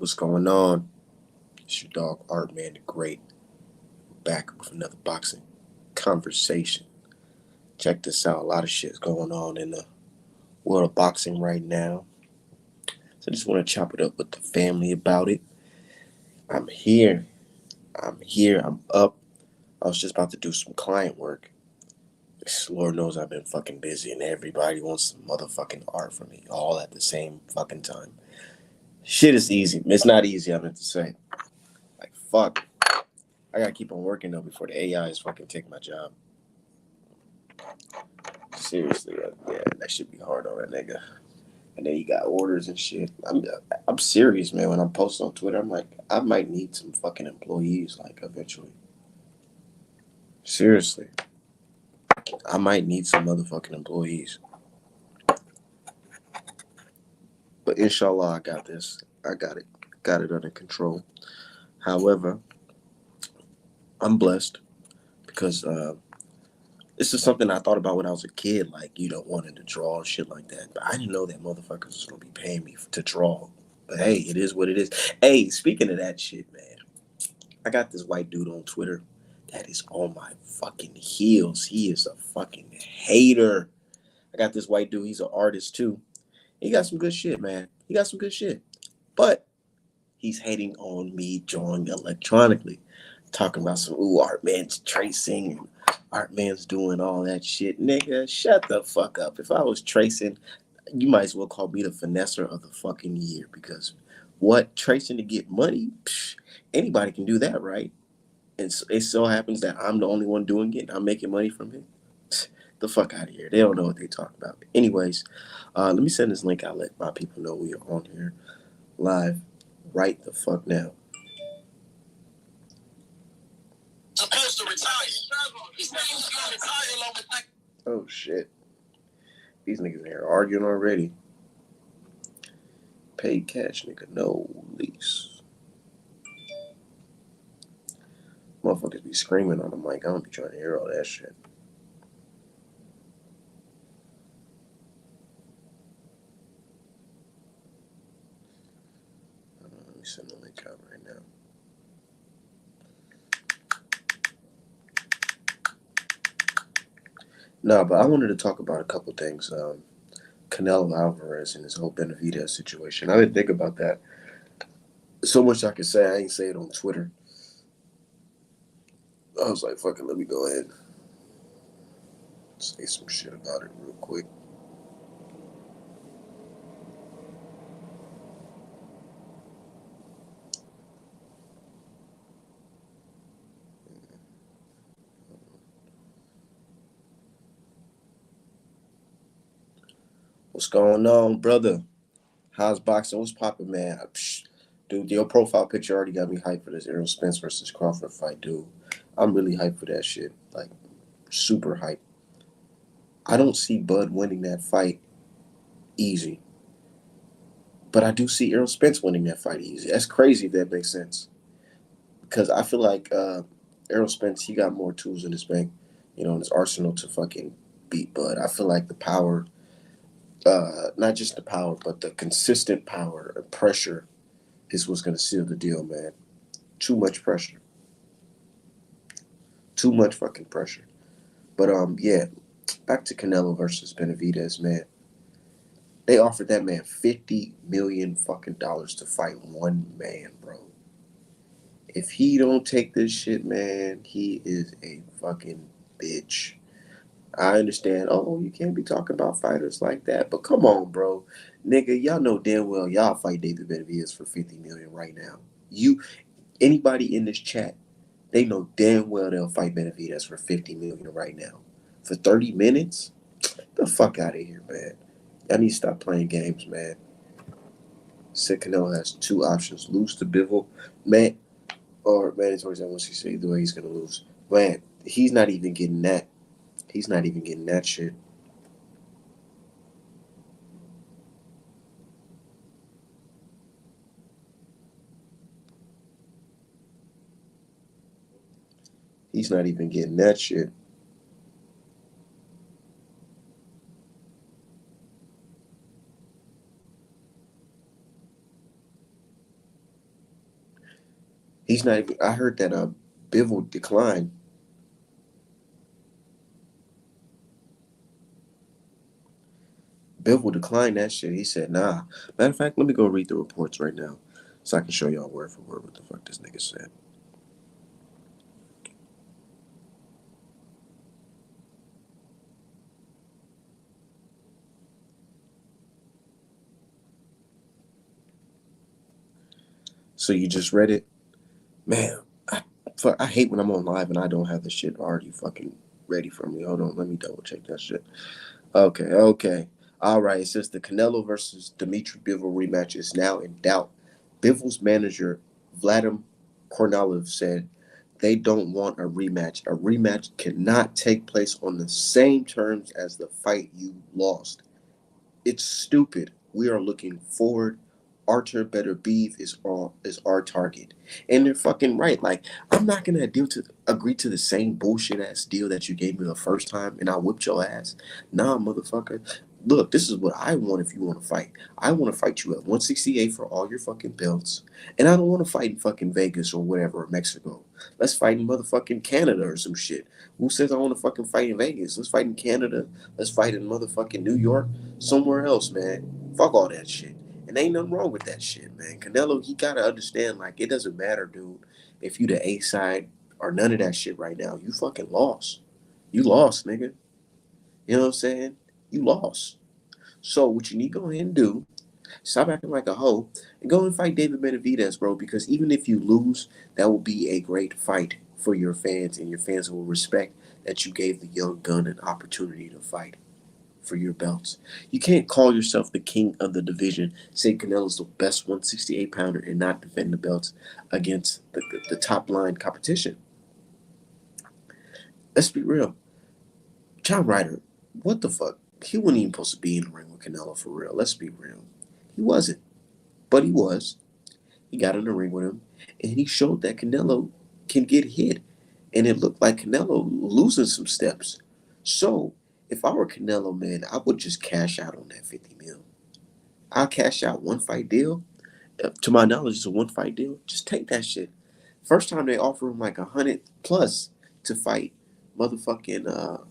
What's going on? It's your dog Art Man the Great, back with another boxing conversation. Check this out. A lot of shit's going on in the world of boxing right now. So I just want to chop it up with the family about it. I'm here. I'm up. I was just about to do some client work. Lord knows I've been fucking busy and everybody wants some motherfucking art from me all at the same fucking time. Shit is easy. It's not easy, I meant to say. Like, fuck. I gotta keep on working though before the AIs fucking take my job. Seriously, yeah, that should be hard on that nigga. And then you got orders and shit. I'm serious, man. When I'm posting on Twitter, I'm like, I might need some fucking employees, like eventually. Seriously, I might need some motherfucking employees. But inshallah, I got this. I got it under control. However, I'm blessed because this is something I thought about when I was a kid, like, wanting to draw and shit like that. But I didn't know that motherfuckers was going to be paying me to draw. But hey, it is what it is. Hey, speaking of that shit, man, I got this white dude on Twitter that is on my fucking heels. He is a fucking hater. I got this white dude. He's an artist too. He got some good shit, man. He got some good shit. But he's hating on me drawing electronically. Talking about some, Art Man's tracing and Art Man's doing all that shit. Nigga, shut the fuck up. If I was tracing, you might as well call me the finesser of the fucking year because what? Tracing to get money? Psh, anybody can do that, right? And it so happens that I'm the only one doing it. I'm making money from it. Psh, the fuck out of here. They don't know what they talking about. Anyways, let me send this link out. Let my people know we are on here live right the fuck now. Supposed to retire. Oh shit. These niggas in here arguing already. Paid cash, nigga, no lease. Motherfuckers be screaming on the mic. I don't be trying to hear all that shit. Let me send the link out right now. No, but I wanted to talk about a couple things. Canelo Alvarez and his whole Benavidez situation. I didn't think about that. So much I could say. I ain't say it on Twitter. I was like, fucking, let me go ahead and say some shit about it real quick. What's going on, brother? How's boxing? What's poppin', man? Dude, your profile picture already got me hyped for this Errol Spence versus Crawford fight, dude. I'm really hyped for that shit. Like, super hyped. I don't see Bud winning that fight easy. But I do see Errol Spence winning that fight easy. That's crazy if that makes sense. Because I feel like Errol Spence, he got more tools in his bank, in his arsenal to fucking beat Bud. I feel like the power, not just the power, but the consistent power and pressure is what's going to seal the deal, man. Too much pressure. Too much fucking pressure. But yeah, back to Canelo versus Benavidez, man. They offered that man $50 million fucking dollars to fight one man, bro. If he don't take this shit, man, he is a fucking bitch. I understand. Oh, you can't be talking about fighters like that, but come on, bro, nigga, y'all know damn well y'all fight David Benavidez for $50 million right now. Anybody in this chat, they know damn well they'll fight Benavidez for $50 million right now. For 30 minutes? Get the fuck out of here, man. Y'all need to stop playing games, man. Said Canelo has two options: lose to Bivol, man, or mandatory once he say the way he's gonna lose. Man, he's not even getting that. He's not even getting that shit. He's not even getting that shit. He's not even. I heard that Bivol declined. Bivol declined that shit. He said, "Nah." Matter of fact, let me go read the reports right now, so I can show y'all word for word what the fuck this nigga said. So you just read it, man. I hate when I'm on live and I don't have the shit already fucking ready for me. Hold on, let me double check that shit. Okay, okay. All right, it says the Canelo versus Dmitry Bivol rematch is now in doubt. Bivol's manager, Vladim Kornalev, said they don't want a rematch. A rematch cannot take place on the same terms as the fight you lost. It's stupid. We are looking forward. Archer Better Beef is our target. And they're fucking right. Like, I'm not gonna agree to the same bullshit ass deal that you gave me the first time and I whipped your ass. Nah, motherfucker. Look, this is what I want if you want to fight. I want to fight you at 168 for all your fucking belts. And I don't want to fight in fucking Vegas or whatever, or Mexico. Let's fight in motherfucking Canada or some shit. Who says I want to fucking fight in Vegas? Let's fight in Canada. Let's fight in motherfucking New York. Somewhere else, man. Fuck all that shit. And ain't nothing wrong with that shit, man. Canelo, he gotta understand, like, it doesn't matter, dude, if you the A side or none of that shit right now. You fucking lost. You lost, nigga. You know what I'm saying? You lost. So what you need to go ahead and do, stop acting like a hoe and go and fight David Benavidez, bro, because even if you lose, that will be a great fight for your fans, and your fans will respect that you gave the young gun an opportunity to fight for your belts. You can't call yourself the king of the division, say Canelo's the best 168 pounder, and not defend the belts against the top line competition. Let's be real. John Ryder, what the fuck? He wasn't even supposed to be in the ring with Canelo for real. Let's be real. He wasn't. But he was. He got in the ring with him, and he showed that Canelo can get hit. And it looked like Canelo losing some steps. So, if I were Canelo, man, I would just cash out on that 50 mil. I'll cash out one fight deal. To my knowledge, it's a one fight deal. Just take that shit. First time they offer him like 100 plus to fight motherfucking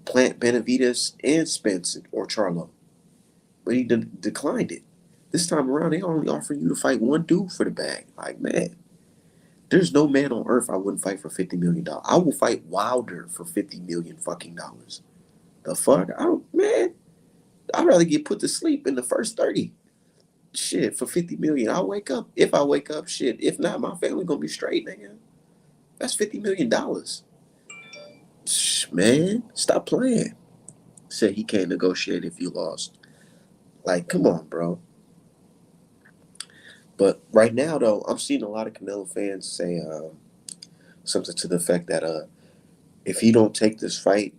Plant Benavides and Spence or Charlo, but he declined it. This time around, they only offer you to fight one dude for the bag. Like, man, there's no man on earth I wouldn't fight for $50 million. I will fight Wilder for 50 million fucking dollars. The fuck, I don't, man. I'd rather get put to sleep in the first 30. Shit, for 50 million, I'll wake up. If I wake up, shit. If not, my family gonna be straight, nigga. That's $50 million. Man, stop playing. Said he can't negotiate if you lost. Like, come on, bro. But right now, though, I'm seeing a lot of Canelo fans say something to the effect that if he don't take this fight,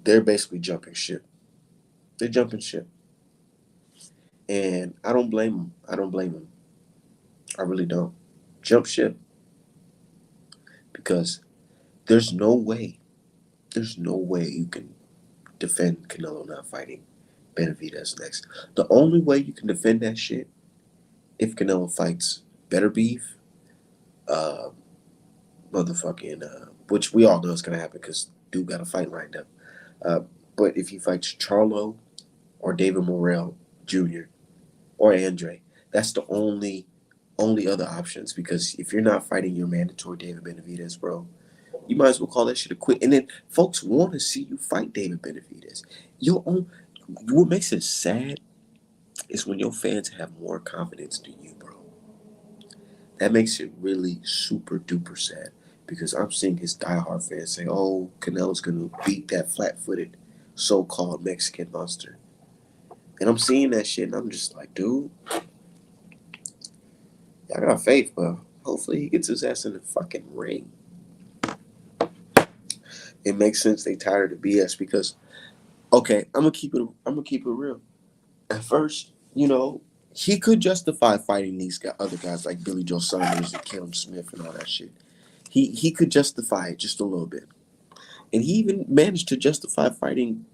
they're basically jumping ship. They're jumping ship, and I don't blame them. I don't blame them. I really don't. Jump ship because there's no way. There's no way you can defend Canelo not fighting Benavidez next. The only way you can defend that shit if Canelo fights Better Beef, uh, motherfucking, which we all know is gonna happen because dude got a fight lined up. Uh, but if he fights Charlo or David Morrell Jr. or Andre, that's the only other options. Because if you're not fighting your mandatory David Benavidez, bro, you might as well call that shit a quit. And then folks want to see you fight David Benavidez. Your own. What makes it sad is when your fans have more confidence than you, bro. That makes it really super duper sad because I'm seeing his diehard fans say, "Oh, Canelo's gonna beat that flat-footed so-called Mexican monster," and I'm seeing that shit, and I'm just like, dude, I got faith, but hopefully he gets his ass in the fucking ring. It makes sense they tired of the BS because okay, I'm gonna keep it real. At first, he could justify fighting these other guys like Billy Joe Saunders and Caleb Smith and all that shit. He could justify it just a little bit, and he even managed to justify fighting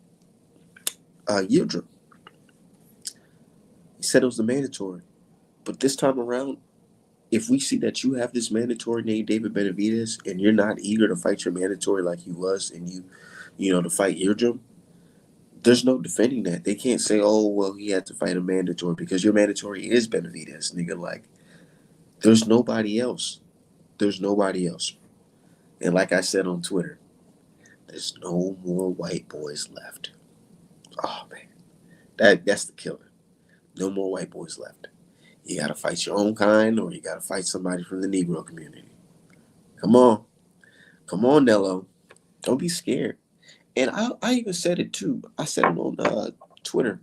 Yildirim. He said it was the mandatory, but this time around, If we see that you have this mandatory named David Benavidez and you're not eager to fight your mandatory like you was, and to fight Eardrum, there's no defending that. They can't say, oh, well, he had to fight a mandatory because your mandatory is Benavidez, nigga. Like, there's nobody else. There's nobody else. And like I said on Twitter, there's no more white boys left. Oh, man. That's the killer. No more white boys left. You got to fight your own kind or you got to fight somebody from the Negro community. Come on. Come on, Nello. Don't be scared. And I even said it too. I said it on Twitter.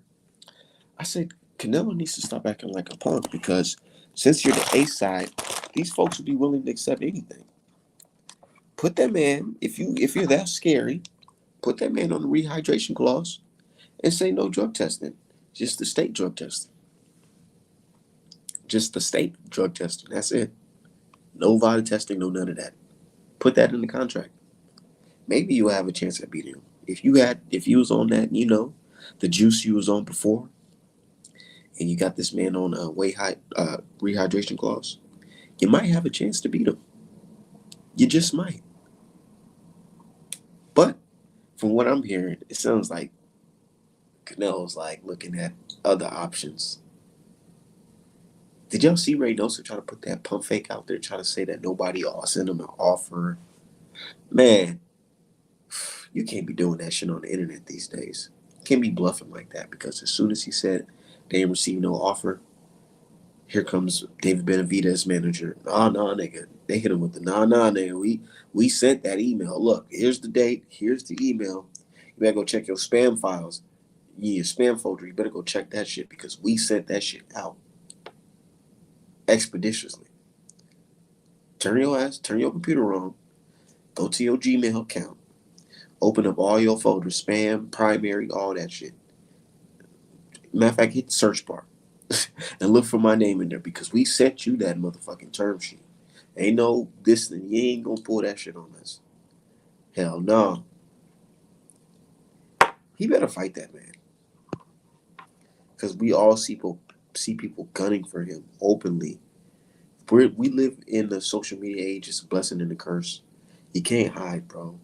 I said Canelo needs to stop acting like a punk because since you're the A side, these folks will be willing to accept anything. Put that man, if you're that scary, put that man on the rehydration clause and say no drug testing. Just the state drug testing. Just the state drug testing. That's it. No vital testing, no none of that. Put that in the contract. Maybe you'll have a chance at beating him. If you was on that, the juice you was on before, and you got this man on a rehydration clause, you might have a chance to beat him. You just might. But from what I'm hearing, it sounds like Canelo's like looking at other options. Did y'all see Ray Nelson try to put that pump fake out there, trying to say that nobody sent him an offer? Man, you can't be doing that shit on the internet these days. You can't be bluffing like that because as soon as he said they didn't receive no offer, here comes David Benavidez manager. Nah, nah, nigga. They hit him with the nah, nah, nigga. We sent that email. Look, here's the date. Here's the email. You better go check your spam files. Your spam folder. You better go check that shit because we sent that shit out expeditiously. Turn your computer on. Go to your Gmail account. Open up all your folders, spam, primary, all that shit. Matter of fact, hit the search bar and look for my name in there because we sent you that motherfucking term sheet. Ain't no this and you ain't gonna pull that shit on us. Hell no. He better fight that man. Because we all see people gunning for him openly. We live in the social media age. It's a blessing and a curse. You can't hide, bro.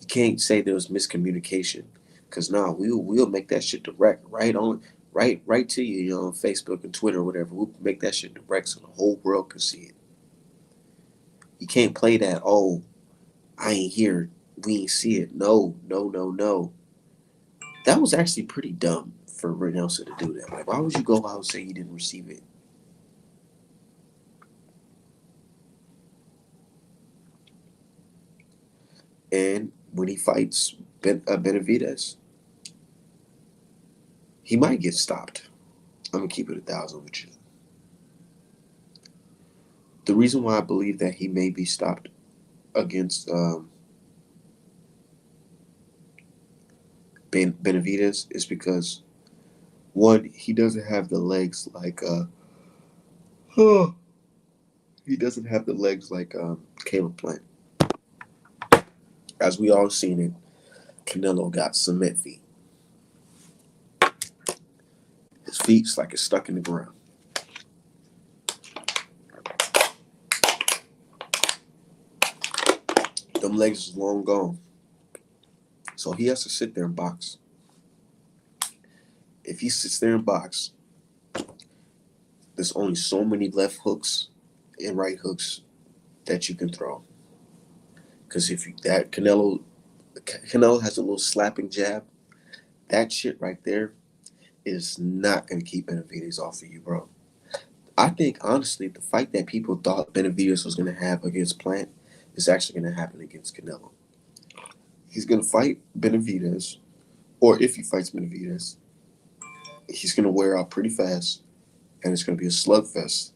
You can't say there was miscommunication. Cause we'll make that shit direct, right to you, on Facebook and Twitter or whatever. We'll make that shit direct so the whole world can see it. You can't play that, oh, I ain't here, we ain't see it. No, no, no, no. That was actually pretty dumb for Rick Nelson to do that. Like, why would you go out and say you didn't receive it? And when he fights Benavidez, he might get stopped. I'm gonna keep it 1,000 with you. The reason why I believe that he may be stopped against Benavidez is because one, he doesn't have the legs like he doesn't have the legs like Caleb Plant. As we all seen it, Canelo got cement feet. His feet's like it's stuck in the ground. Them legs is long gone. So he has to sit there and box. If he sits there and box, there's only so many left hooks and right hooks that you can throw. Because if you, that Canelo has a little slapping jab, that shit right there is not going to keep Benavidez off of you, bro. I think, honestly, the fight that people thought Benavidez was going to have against Plant is actually going to happen against Canelo. He's going to fight Benavidez, or if he fights Benavidez, he's going to wear out pretty fast, and it's going to be a slugfest.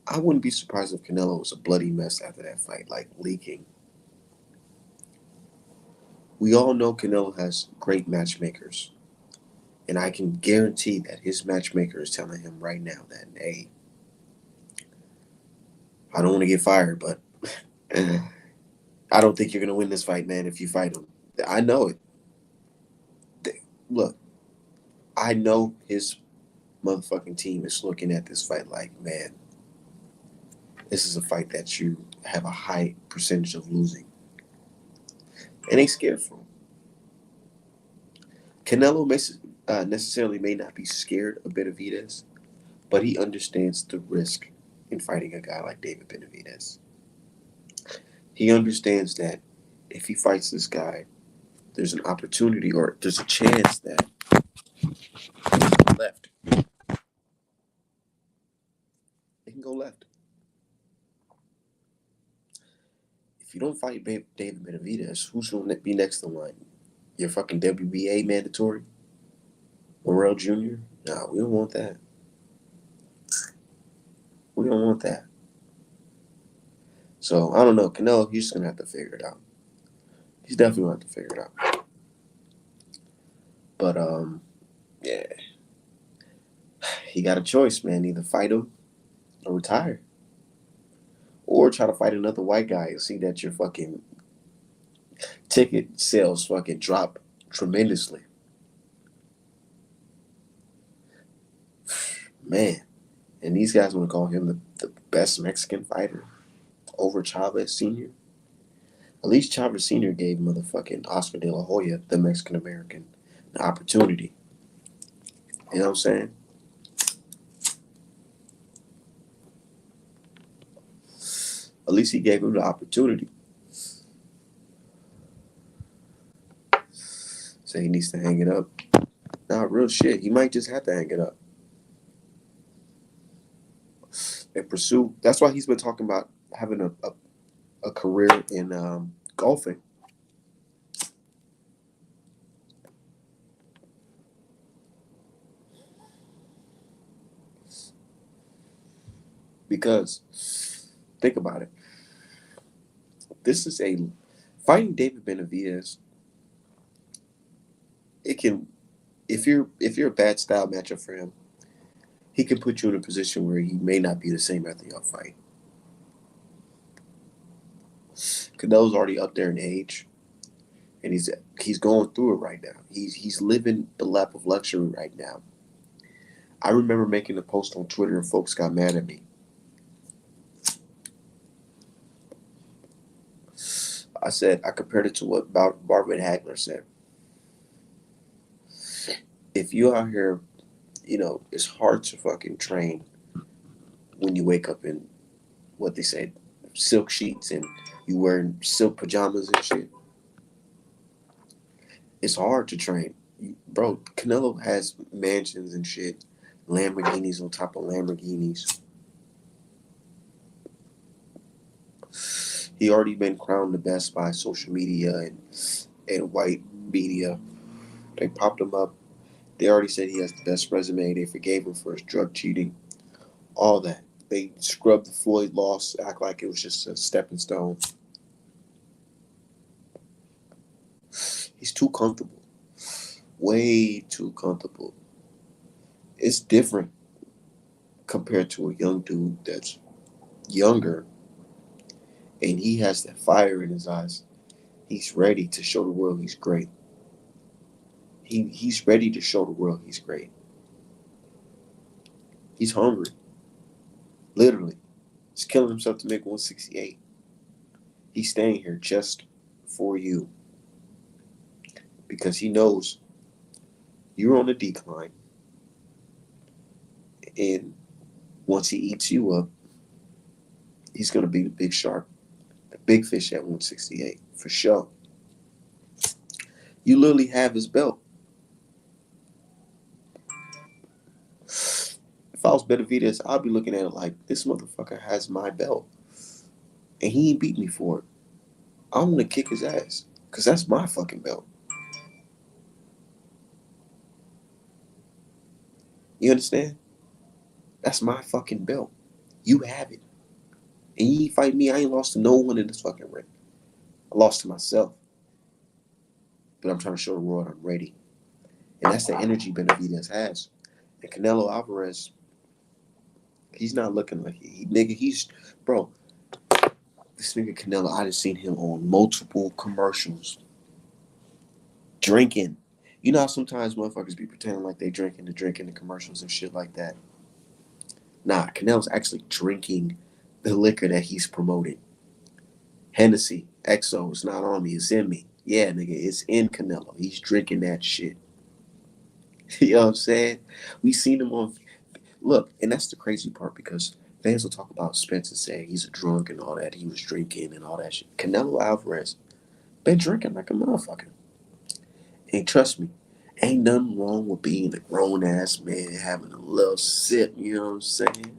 I wouldn't be surprised if Canelo was a bloody mess after that fight, like leaking. We all know Canelo has great matchmakers, and I can guarantee that his matchmaker is telling him right now that, hey, I don't want to get fired, but I don't think you're going to win this fight, man, if you fight him. I know it. Look, I know his motherfucking team is looking at this fight like, man, This is a fight that you have a high percentage of losing, and they scared for him. Canelo necessarily may not be scared of Benavidez, but he understands the risk in fighting a guy like David Benavidez. He understands that if he fights this guy, there's an opportunity or there's a chance that left. It can go left. If you don't fight David Benavidez, who's going to be next in line? Your fucking WBA mandatory? Morrell Jr.? Nah, we don't want that. We don't want that. So, I don't know. Canelo, he's just going to have to figure it out. He's definitely going to have to figure it out. But, yeah. He got a choice, man. Either fight him or retire. Or try to fight another white guy and see that your fucking ticket sales fucking drop tremendously. Man. And these guys want to call him the best Mexican fighter over Chavez Sr. At least Chavez Sr. gave motherfucking Oscar De La Hoya, the Mexican American, the opportunity. You know what I'm saying? At least he gave him the opportunity. So he needs to hang it up. Nah, real shit. He might just have to hang it up and pursue. That's why he's been talking about having a career in golfing. Because think about it. This is a fighting David Benavidez. It can, if you're a bad style matchup for him, he can put you in a position where he may not be the same after y'all fight. Canelo's already up there in age, and he's going through it right now. He's living the lap of luxury right now. I remember making a post on Twitter and folks got mad at me. I said, I compared it to what Marvin Hagler said. If you out here, it's hard to fucking train when you wake up in what they said, silk sheets and you wearing silk pajamas and shit. It's hard to train. Bro, Canelo has mansions and shit, Lamborghinis on top of Lamborghinis. He already been crowned the best by social media and white media. They popped him up. They already said he has the best resume. They forgave him for his drug cheating. All that. They scrubbed the Floyd loss, act like it was just a stepping stone. He's too comfortable. Way too comfortable. It's different compared to a young dude that's younger and he has that fire in his eyes. He's ready to show the world he's great. He's ready to show the world he's great. He's hungry. Literally. He's killing himself to make 168. He's staying here just for you. Because he knows you're on the decline. And once he eats you up, he's going to be the big shark. The big fish at 168. For sure. You literally have his belt. If I was Benavidez, I'd be looking at it like, this motherfucker has my belt. And he ain't beat me for it. I'm going to kick his ass. Because that's my fucking belt. You understand? That's my fucking belt. You have it. And you ain't fight me. I ain't lost to no one in this fucking ring. I lost to myself. But I'm trying to show the world I'm ready. And that's the energy Benavidez has. And Canelo Alvarez, he's not looking like bro, this nigga Canelo, I just seen him on multiple commercials. Drinking. You know how sometimes motherfuckers be pretending like they drinking the commercials and shit like that. Nah, Canelo's actually drinking the liquor that he's promoting. Hennessy, XO, it's not on me, it's in me. Yeah, nigga, it's in Canelo. He's drinking that shit. You know what I'm saying? We seen him on. Look, and that's the crazy part because fans will talk about Spencer saying he's a drunk and all that. He was drinking and all that shit. Canelo Alvarez been drinking like a motherfucker. And trust me, ain't nothing wrong with being a grown ass man having a little sip. You know what I'm saying?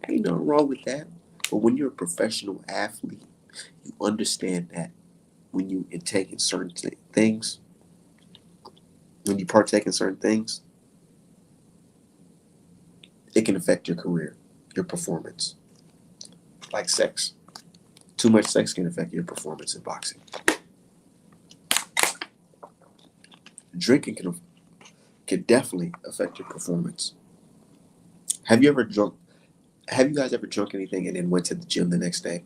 Ain't nothing wrong with that. But when you're a professional athlete, you understand that when you intake in certain things, when you partake in certain things, it can affect your career, your performance. Like sex. Too much sex can affect your performance in boxing. Drinking can definitely affect your performance. Have you ever drunk? Have you guys ever drunk anything and then went to the gym the next day?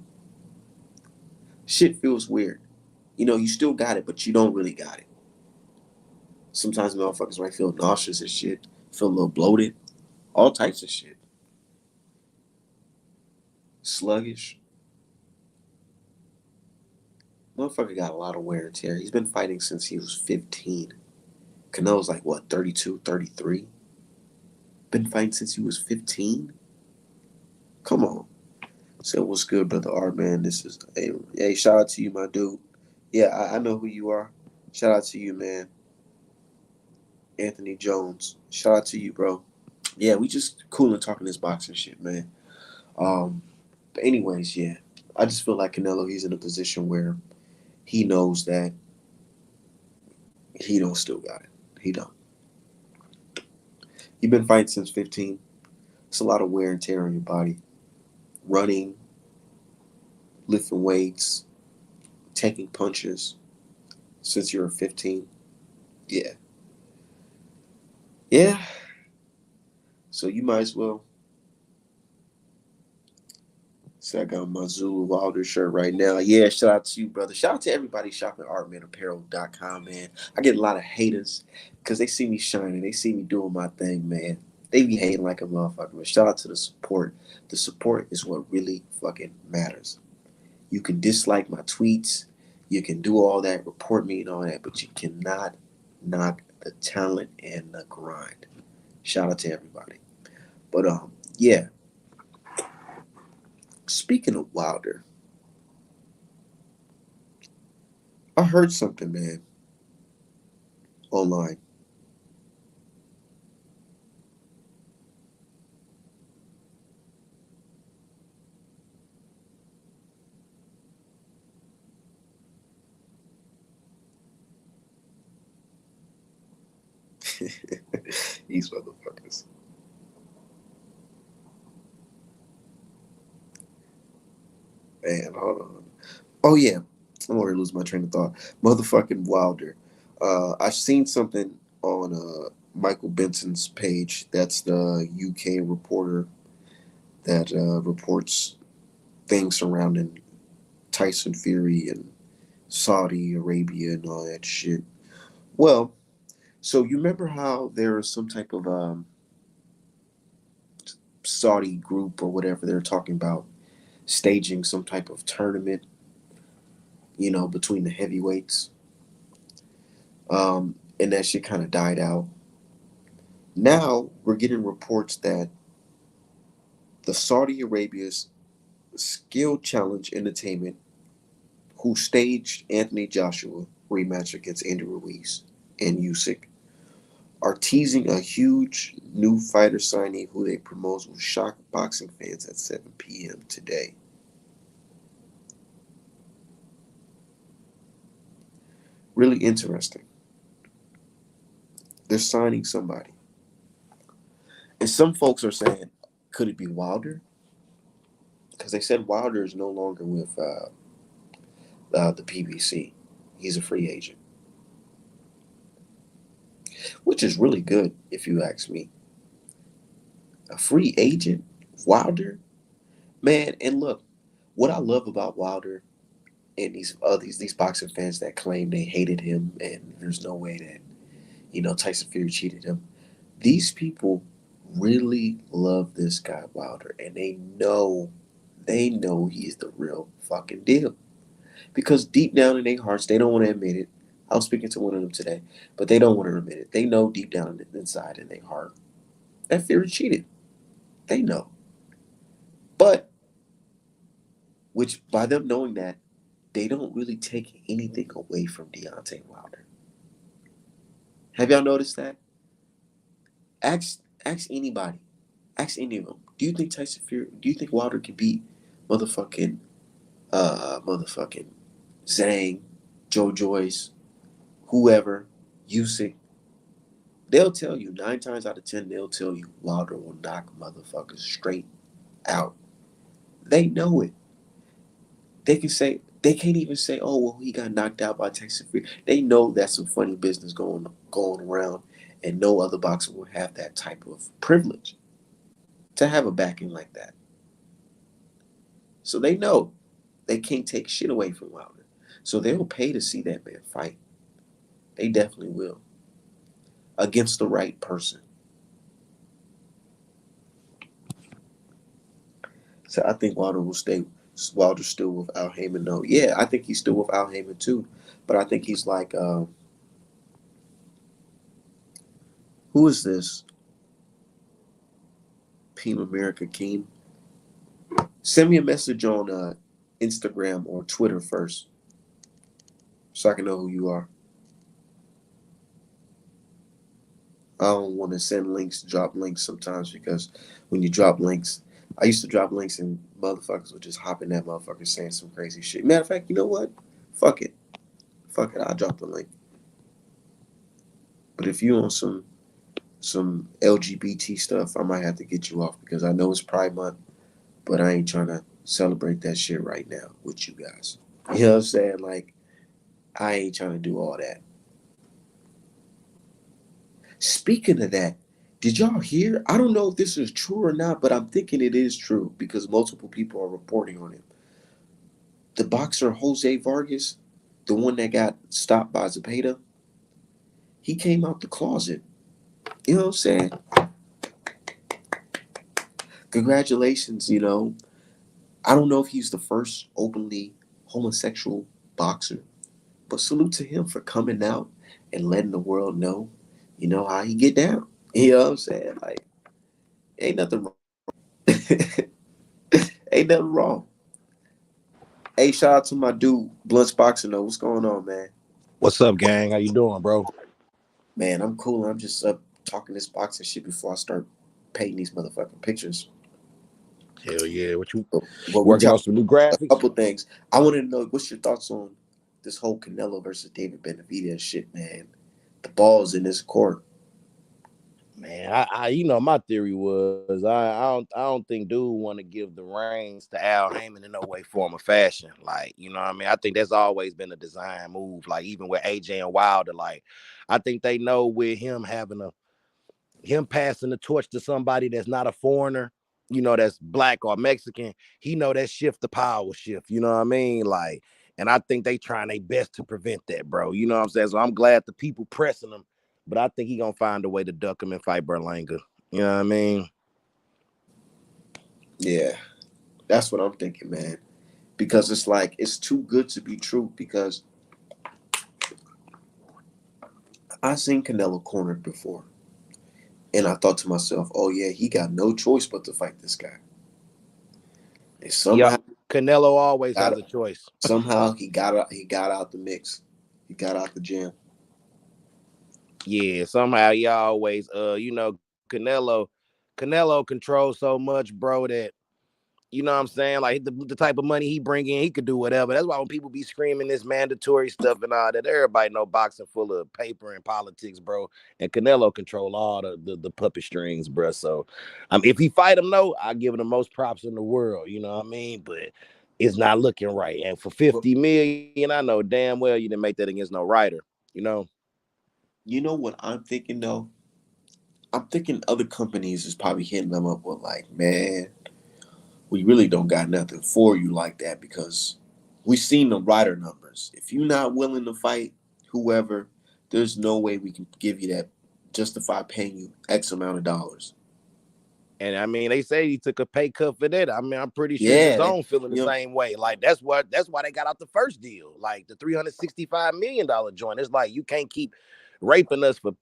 Shit feels weird. You know, you still got it, but you don't really got it. Sometimes motherfuckers might feel nauseous and shit, feel a little bloated, all types of shit. Sluggish. Motherfucker got a lot of wear and tear. He's been fighting since he was 15. Canelo's like, what, 32, 33? Been fighting since he was 15? Come on. So what's good, brother Art, man? This is, hey, shout out to you, my dude. Yeah, I know who you are. Shout out to you, man. Anthony Jones. Shout out to you, bro. Yeah, we just cool and talking this boxing shit, man. Um, but anyways, yeah. I just feel like Canelo, he's in a position where he knows that he don't still got it. He don't. You've been fighting since 15. It's a lot of wear and tear on your body. Running, lifting weights, taking punches since you were 15. Yeah. Yeah. So you might as well. So I got my Zulu Wilder shirt right now. Yeah, shout out to you, brother. Shout out to everybody shopping at artmanapparel.com, man. I get a lot of haters because they see me shining. They see me doing my thing, man. They be hating like a motherfucker. But shout out to the support. The support is what really fucking matters. You can dislike my tweets. You can do all that, report me and all that, but you cannot knock the talent and the grind. Shout out to everybody. But yeah. Speaking of Wilder, I heard something, man, online. These motherfuckers. Man, hold on. Oh yeah, I'm already losing my train of thought. Motherfucking Wilder. I've seen something on Michael Benson's page. That's the UK reporter that reports things surrounding Tyson Fury and Saudi Arabia and all that shit. Well, so you remember how there was some type of Saudi group or whatever they're talking about staging some type of tournament, between the heavyweights. And that shit kind of died out. Now we're getting reports that the Saudi Arabia's Skill Challenge Entertainment, who staged Anthony Joshua rematch against Andy Ruiz and Usyk, are teasing a huge new fighter signing who they promote will shock boxing fans at 7 p.m. today. Really interesting. They're signing somebody. And some folks are saying, could it be Wilder? Because they said Wilder is no longer with the PBC. He's a free agent, which is really good if you ask me. A free agent, Wilder, man. And look, what I love about Wilder and these boxing fans that claim they hated him and there's no way that Tyson Fury cheated him. These people really love this guy Wilder, and they know They know he's the real fucking deal. Because deep down in their hearts, they don't want to admit it. I was speaking to one of them today, but they don't want to admit it. They know deep down inside in their heart that Fury cheated. They know. But, which by them knowing that, they don't really take anything away from Deontay Wilder. Have y'all noticed that? Ask anybody. Ask any of them. Do you think Tyson Fury? Do you think Wilder could beat motherfucking motherfucking Zhang, Joe Joyce, whoever, Usyk? They'll tell you 9 times out of 10. They'll tell you Wilder will knock motherfuckers straight out. They know it. They can say they can't even say, "Oh well, he got knocked out by Tyson Fury." They know that's some funny business going around, and no other boxer will have that type of privilege to have a backing like that. So they know they can't take shit away from Wilder. So they'll pay to see that man fight. They definitely will against the right person. So I think Wilder will stay. Wilder's still with Al Heyman. No, yeah, I think he's still with Al Heyman too. But I think he's like, who is this? Team America King. Send me a message on Instagram or Twitter first, so I can know who you are. I don't want to send links, drop links sometimes because when you drop links, I used to drop links and motherfuckers would just hop in that motherfucker saying some crazy shit. Matter of fact, you know what? Fuck it. Fuck it. I'll drop the link. But if you on some LGBT stuff, I might have to get you off because I know it's Pride Month, but I ain't trying to celebrate that shit right now with you guys. You know what I'm saying? Like, I ain't trying to do all that. Speaking of that, did y'all hear? I don't know if this is true or not, but I'm thinking it is true because multiple people are reporting on it. The boxer Jose Vargas, the one that got stopped by Zepeda, he came out the closet. You know what I'm saying? Congratulations, you know. I don't know if he's the first openly homosexual boxer, but salute to him for coming out and letting the world know, you know, how he get down. You know what I'm saying? Like, ain't nothing wrong. Ain't nothing wrong. Hey, shout out to my dude, Blunts Boxing though. What's going on, man? What's up, gang? How you doing, bro? Man, I'm cool. I'm just up talking this boxing shit before I start painting these motherfucking pictures. Hell yeah. What you But we working on talked some new a graphics? couple things. I wanted to know what's your thoughts on this whole Canelo versus David Benavidez shit, man. The ball's in this court. Man, my theory was I don't think dude want to give the reins to Al Heyman in no way, form, or fashion. Like, you know what I mean? I think that's always been a design move. Like even with AJ and Wilder, like I think they know with him passing the torch to somebody that's not a foreigner, that's black or Mexican, he know that shift the power shift, you know what I mean? Like, and I think they trying their best to prevent that, bro. You know what I'm saying? So I'm glad the people pressing him, but I think he gonna find a way to duck him and fight Berlanga. You know what I mean? Yeah, that's what I'm thinking, man. Because it's like it's too good to be true. Because I seen Canelo cornered before, and I thought to myself, "Oh yeah, he got no choice but to fight this guy." And Yep. somehow, Canelo always got has a choice. somehow he got out. He got out the mix. He got out the gym. Yeah, somehow he always Canelo controls so much, bro, that you know what I'm saying? Like the type of money he bring in, he could do whatever. That's why when people be screaming this mandatory stuff and all that, everybody know boxing full of paper and politics, bro. And Canelo control all the puppet strings, bro. So, if he fight him, no, I give him the most props in the world. You know what I mean? But it's not looking right. And for But 50 million, I know damn well you didn't make that against no writer. You know? you know what I'm thinking though? I'm thinking other companies is probably hitting them up with like, man, we really don't got nothing for you like that because we seen the rider numbers. If you're not willing to fight whoever, there's no way we can give you that justify paying you X amount of dollars. And I mean, they say he took a pay cut for that. I mean, I'm pretty sure the Yeah, zone feeling the yep. same way. Like that's why they got out the first deal, like the $365 million joint. It's like you can't keep raping us for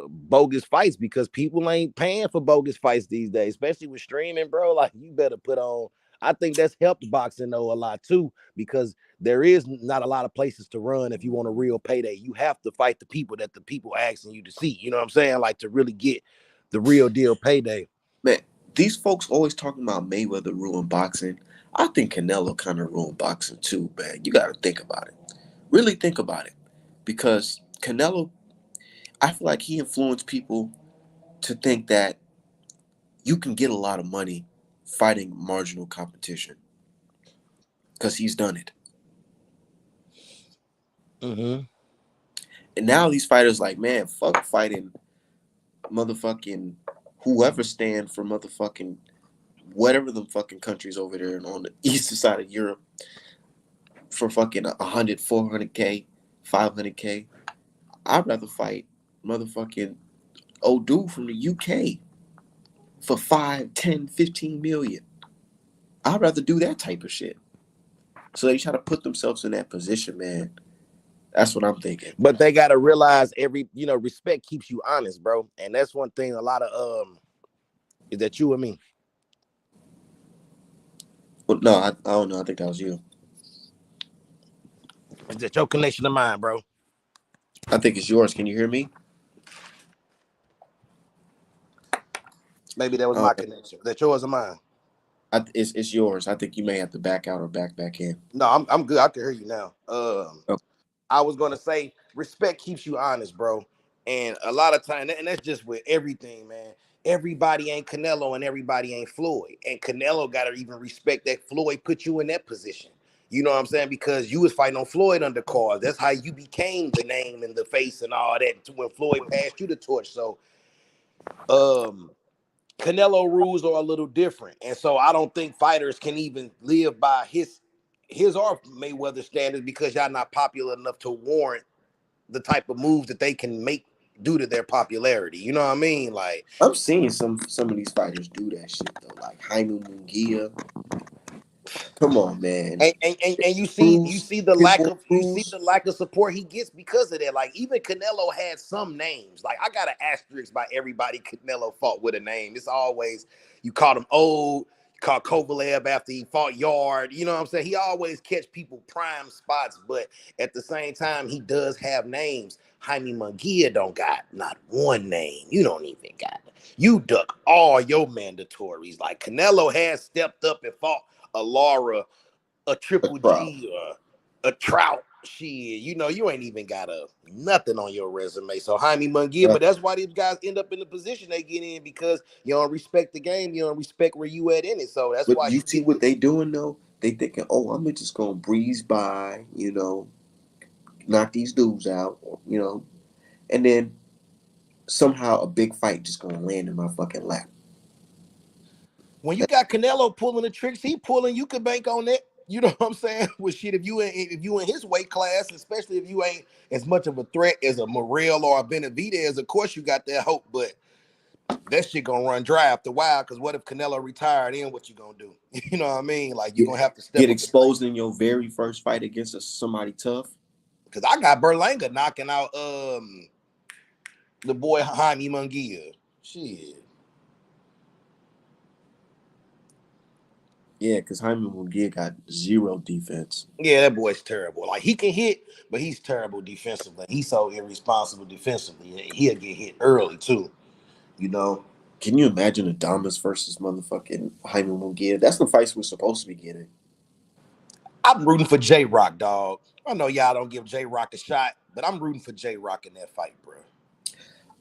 bogus fights because people ain't paying for bogus fights these days, especially with streaming, bro. Like you better put on. I think that's helped boxing though a lot too because there is not a lot of places to run if you want a real payday. You have to fight the people that the people asking you to see. You know what I'm saying? Like to really get the real deal payday. Man, these folks always talking about Mayweather ruined boxing. I think Canelo kind of ruined boxing too, man. You got to think about it. Really think about it. Because Canelo, I feel like he influenced people to think that you can get a lot of money fighting marginal competition because he's done it. Mm-hmm. And now these fighters like, man, fuck fighting motherfucking whoever stand for motherfucking whatever the fucking countries over there and on the eastern side of Europe for fucking 100, 400K, 500K. I'd rather fight motherfucking old dude from the UK for 5, 10, 15 million. I'd rather do that type of shit. So they try to put themselves in that position, man. That's what I'm thinking. But they gotta realize respect keeps you honest, bro. And that's one thing a lot of is that you and me. Well, no, I don't know. I think that was you. Is that your connection to mine, bro? I think it's yours. Can you hear me? Maybe that was Uh, my connection. Is that yours or mine? it's yours. I think you may have to back out or back in. No, I'm good. I can hear you now. Oh, I was gonna say respect keeps you honest, bro. And a lot of time, and that's just with everything, man. Everybody ain't Canelo and everybody ain't Floyd. And Canelo gotta even respect that Floyd put you in that position. You know what I'm saying? Because you was fighting on Floyd undercard. That's how you became the name and the face and all that when Floyd passed you the torch. So um Canelo rules are a little different. And so I don't think fighters can even live by his or Mayweather standards because y'all not popular enough to warrant the type of moves that they can make due to their popularity. You know what I mean? Like, I'm seeing some of these fighters do that shit though, like Jaime Munguia. Come on, man. and you Cruz, see the lack Pitbull of Cruz. support he gets because of that. Like even Canelo had some names. Like I got an asterisk by everybody Canelo fought with a name. It's always you called him old. You called Kovalev after he fought Yard. You know what I'm saying? He always catch people prime spots, but at the same time, he does have names. Jaime Munguia don't got not one name. You don't even got it. You duck all your mandatories. Like Canelo has stepped up and fought a Laura, a Triple Bro, G, a Trout. Shit, you ain't even got a nothing on your resume. So Jaime Munguia, but that's why these guys end up in the position they get in because you don't respect the game, you don't respect where you at in it. So that's but why you you see get what they doing though? They thinking, oh, I'm just gonna breeze by, knock these dudes out, and then somehow a big fight just gonna land in my fucking lap. when you got Canelo pulling the tricks he pulling, you can bank on that. You know what I'm saying? With shit, if you in his weight class, especially if you ain't as much of a threat as a Morrell or a Benavidez, of course you got that hope, but that shit gonna run dry after a while. Because what if Canelo retired? Then what you gonna do? You know what I mean? Like you Get, gonna have to step get up to the plate. exposed in your very first fight against somebody tough. Because I got Berlanga knocking out the boy Jaime Munguia. Shit. Yeah, because Jaime Munguia got zero defense. Yeah, that boy's terrible. Like he can hit, but he's terrible defensively. He's so irresponsible defensively. He'll get hit early too. You know. Can you imagine Adamas versus motherfucking Jaime Munguia? That's the fights we're supposed to be getting. I'm rooting for J Rock, dog. I know y'all don't give J Rock a shot, but I'm rooting for J Rock in that fight, bro.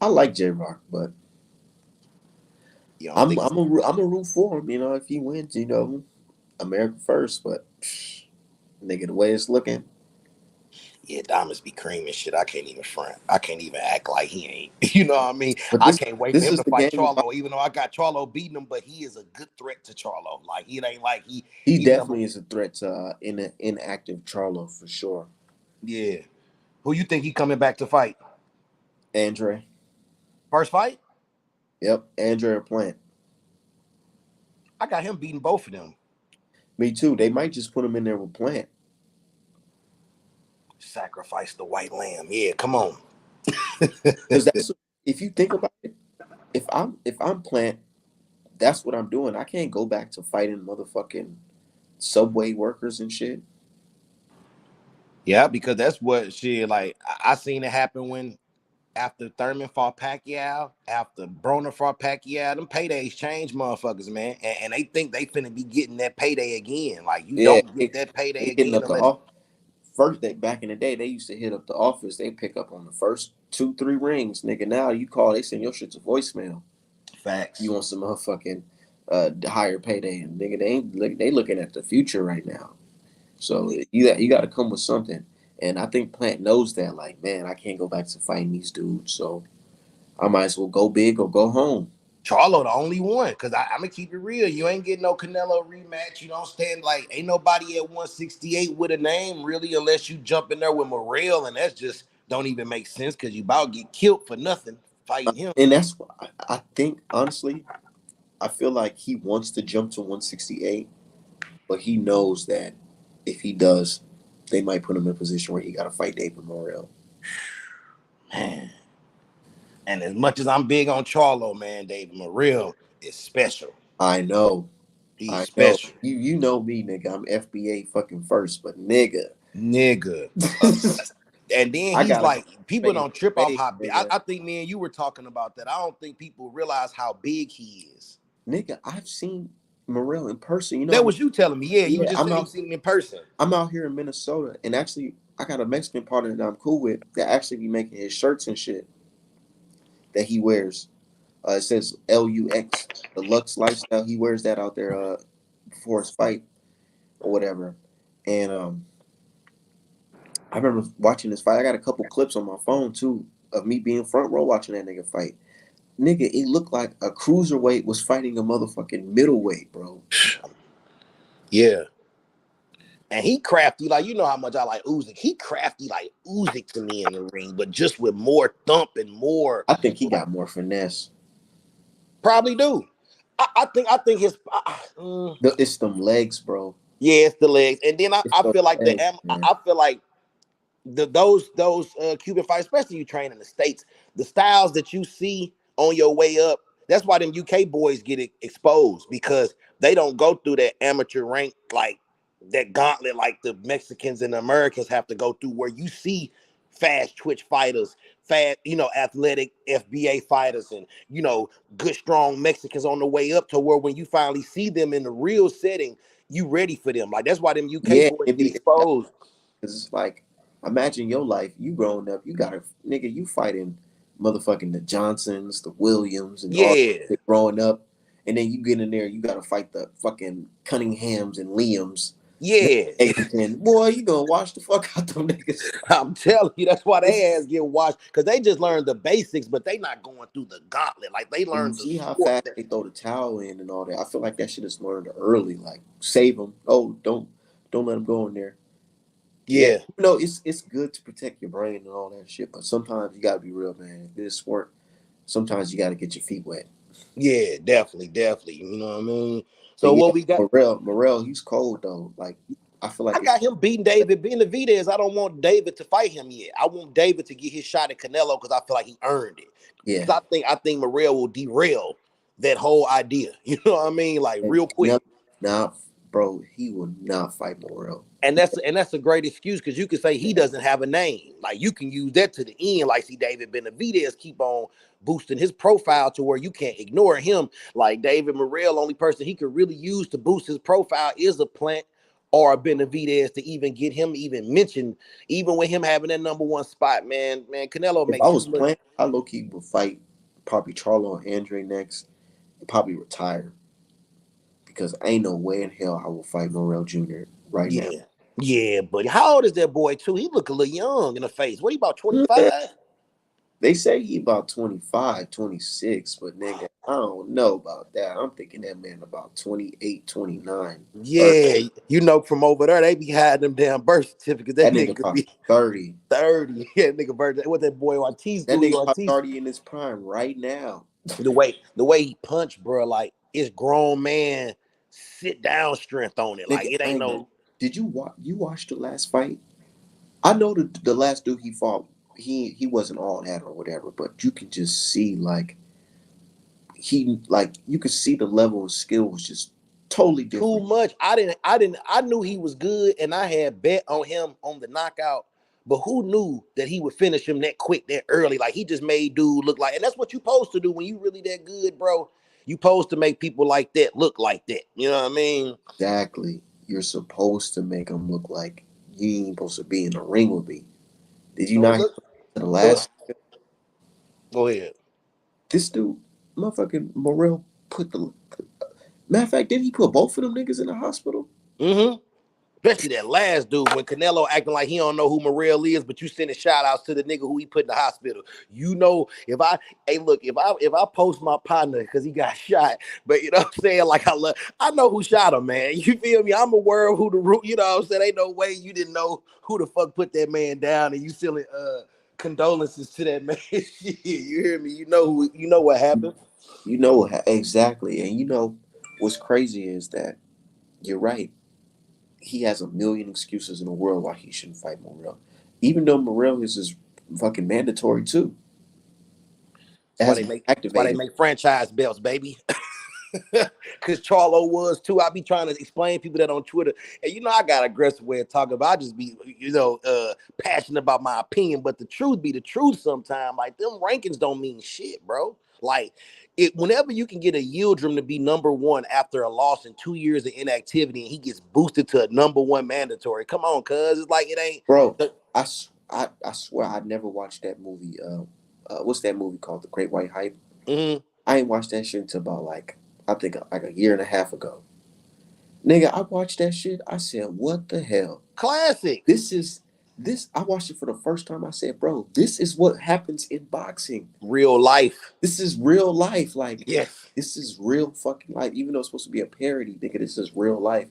I like J Rock, but You don't I'm think? I'm a root for him. If he wins, America first. But nigga, the way it's looking, Yeah, diamonds be cream and shit. I can't even front. I can't even act like he ain't. You know what I mean? but I this can't wait for this him is to the fight game about. Charlo, even though I got Charlo beating him, but he is a good threat to Charlo. Like it ain't like He he number definitely is a threat to inactive Charlo for sure. yeah. Who you think he coming back to fight? Andre, First fight? yep, Andre Plant. I got him beating both of them. Me too. They might just put him in there with Plant. Sacrifice the white lamb. Yeah, come on. Because that's if you think about it, if I'm Plant, that's what I'm doing. I can't go back to fighting motherfucking subway workers and shit. Yeah, because that's what shit like I seen it happen when after Thurman fought Pacquiao, after Broner fought Pacquiao, them paydays change motherfuckers, man. And they think they finna be getting that payday again. Like you Yeah, don't get that payday they hitting again up the unless off first. They back in the day, they used to hit up the office. They pick up on the first two, three rings, nigga. Now you call, they send your shit to voicemail. You facts. want some motherfucking higher payday, and nigga, they ain't they looking at the future right now. So you got to come with something, and I think Plant knows that. Like, man, I can't go back to fighting these dudes, so I might as well go big or go home. Charlo the only one, cause I'm gonna keep it real. You ain't getting no Canelo rematch. You don't stand like ain't nobody at 168 with a name really, unless you jump in there with Morrell, and that's just don't even make sense because you about to get killed for nothing fighting him. And that's why I think honestly, I feel like he wants to jump to 168, but he knows that if he does, they might put him in a position where he got to fight David Morrell. Man. And as much as I'm big on Charlo, man, David Morrell is special. I know, He's I know. special, You know me, nigga. I'm FBA fucking first, but nigga, nigga. And then I he's gotta go like, people face don't to trip off face, how big. nigga. I think me and you were talking about that. I don't think people realize how big he is. Nigga, I've seen Morrell in person. You know, That was you telling me. Yeah, you were yeah, just saying you seen him in person. I'm out here in Minnesota, and actually, I got a Mexican partner that I'm cool with that actually be making his shirts and shit that he wears. It says LUX, the Lux lifestyle. He wears that out there before his fight or whatever. And I remember watching this fight. I got a couple clips on my phone too of me being front row watching that nigga fight. Nigga, it looked like a cruiserweight was fighting a motherfucking middleweight, bro. Yeah. And he crafty, like you know how much I like Usyk. He crafty like Usyk to me in the ring, but just with more thump and more I think he like got more finesse. probably do. I think his It's them legs, bro. yeah, it's the legs. And then It's I those feel like legs, man. I feel like those Cuban fights, especially you train in the States, the styles that you see on your way up, that's why them UK boys get exposed because they don't go through that amateur rank like that gauntlet like the Mexicans and the Americans have to go through where you see fast twitch fighters, fast, athletic FBA fighters and good strong Mexicans on the way up to where when you finally see them in the real setting, you ready for them. Like that's why them UK Yeah, boys it get be exposed. because it's like, imagine your life. You growing up, you got a nigga. You fighting motherfucking the Johnsons, the Williams, and all Yeah. that growing up, and then you get in there. You got to fight the fucking Cunninghams and Liams. Yeah, And boy, you gonna watch the fuck out them niggas. I'm telling you, that's why It's, they ass get washed because they just learned the basics, but they not going through the gauntlet. Like they and you learned the see how sport. fast they throw the towel in and all that. I feel like that shit is learned early. Like save them. Oh, don't let them go in there. Yeah, Yeah, it's good to protect your brain and all that shit, but sometimes you gotta be real, man. This sport, sometimes you gotta get your feet wet. yeah, definitely, definitely. You know what I mean? But So yeah, what we got? Morrell, he's cold though. Like I feel I like it's got him beating David Benavidez. I don't want David to fight him yet. I want David to get his shot at Canelo because I feel like he earned it. yeah. Because I think Morrell will derail that whole idea. You know what I mean? Like And real quick. Canelo, not bro, he will not fight Morrell. And that's a great excuse because you could say he Yeah. doesn't have a name. Like you can use that to the end. Like see David Benavidez keep on boosting his profile to where you can't ignore him. Like David Morrell, only person he could really use to boost his profile is a Plant or a Benavidez to even get him even mentioned. Even with him having that number one spot, man, Canelo If I make too was much. playing, I low key would fight probably Charlo and Andre next and probably retire because ain't no way in hell I will fight Morrell Jr. right now. Yeah, yeah, but how old is that boy too? He look a little young in the face. What he about Yeah. 25? They say he about 25, 26, but nigga, I don't know about that. I'm thinking that man about 28, 29, 30. Yeah, from over there, they be hiding them damn birth certificates. That That nigga nigga could probably be 30. 30. Yeah, nigga birthday. What that boy Ortiz, That Louis nigga probably Ortiz. already in his prime right now. The way he punched, bro, like it's grown man. sit down strength on it. Like Nigga, it I ain't ain't gonna. no Did you watch the last fight? I know the last dude he fought, he wasn't all that or whatever, but you can just see like you could see the level of skill was just totally too different. much. I knew he was good and I had bet on him on the knockout. But who knew that he would finish him that quick, that early? Like he just made dude look like, and that's what you supposed to do when you really that good, bro. You supposed to make people like that look like that. You know what I mean? Exactly. You're supposed to make him look like you ain't supposed to be in the ring with me. Did you So not hear look, the go last go ahead. this dude, motherfucking Morrell put the matter of fact, didn't he put both of them niggas in the hospital? Mm-hmm. Especially that last dude when Canelo acting like he don't know who Morrell is, but you sending shout outs to the nigga who he put in the hospital. You know, if I post my partner because he got shot, but you know what I'm saying? Like I know who shot him, man. You feel me? I'm aware of who the root, you know what I'm saying? Ain't no way you didn't know who the fuck put that man down and you still condolences to that man. Shit, you hear me? You know what happened. You know exactly, and you know what's crazy is that you're right. He has a million excuses in the world why he shouldn't fight Morrell, even though Morrell is fucking mandatory too. It That's why has they been make that's why they activated, make franchise belts, baby. Because Charlo was too. I be trying to explain people that on Twitter. And you know, I got an aggressive way of talking about. I just be, passionate about my opinion. But the truth be the truth sometimes. Like them rankings don't mean shit, bro. Like whenever you can get a Yildirim to be number one after a loss in 2 years of inactivity and he gets boosted to a number one mandatory. Come on, cuz it's like it ain't bro. the, I swear I never watched that movie. What's that movie called? The Great White Hype. mhm. I ain't watched that shit until about like I think like a year and a half ago. Nigga, I watched that shit. I said, what the hell? Classic. This is this. I watched it for the first time. I said, bro, this is what happens in boxing. Real life. This is real life. Like, Yes. this is real fucking life. Even though it's supposed to be a parody, nigga, this is real life.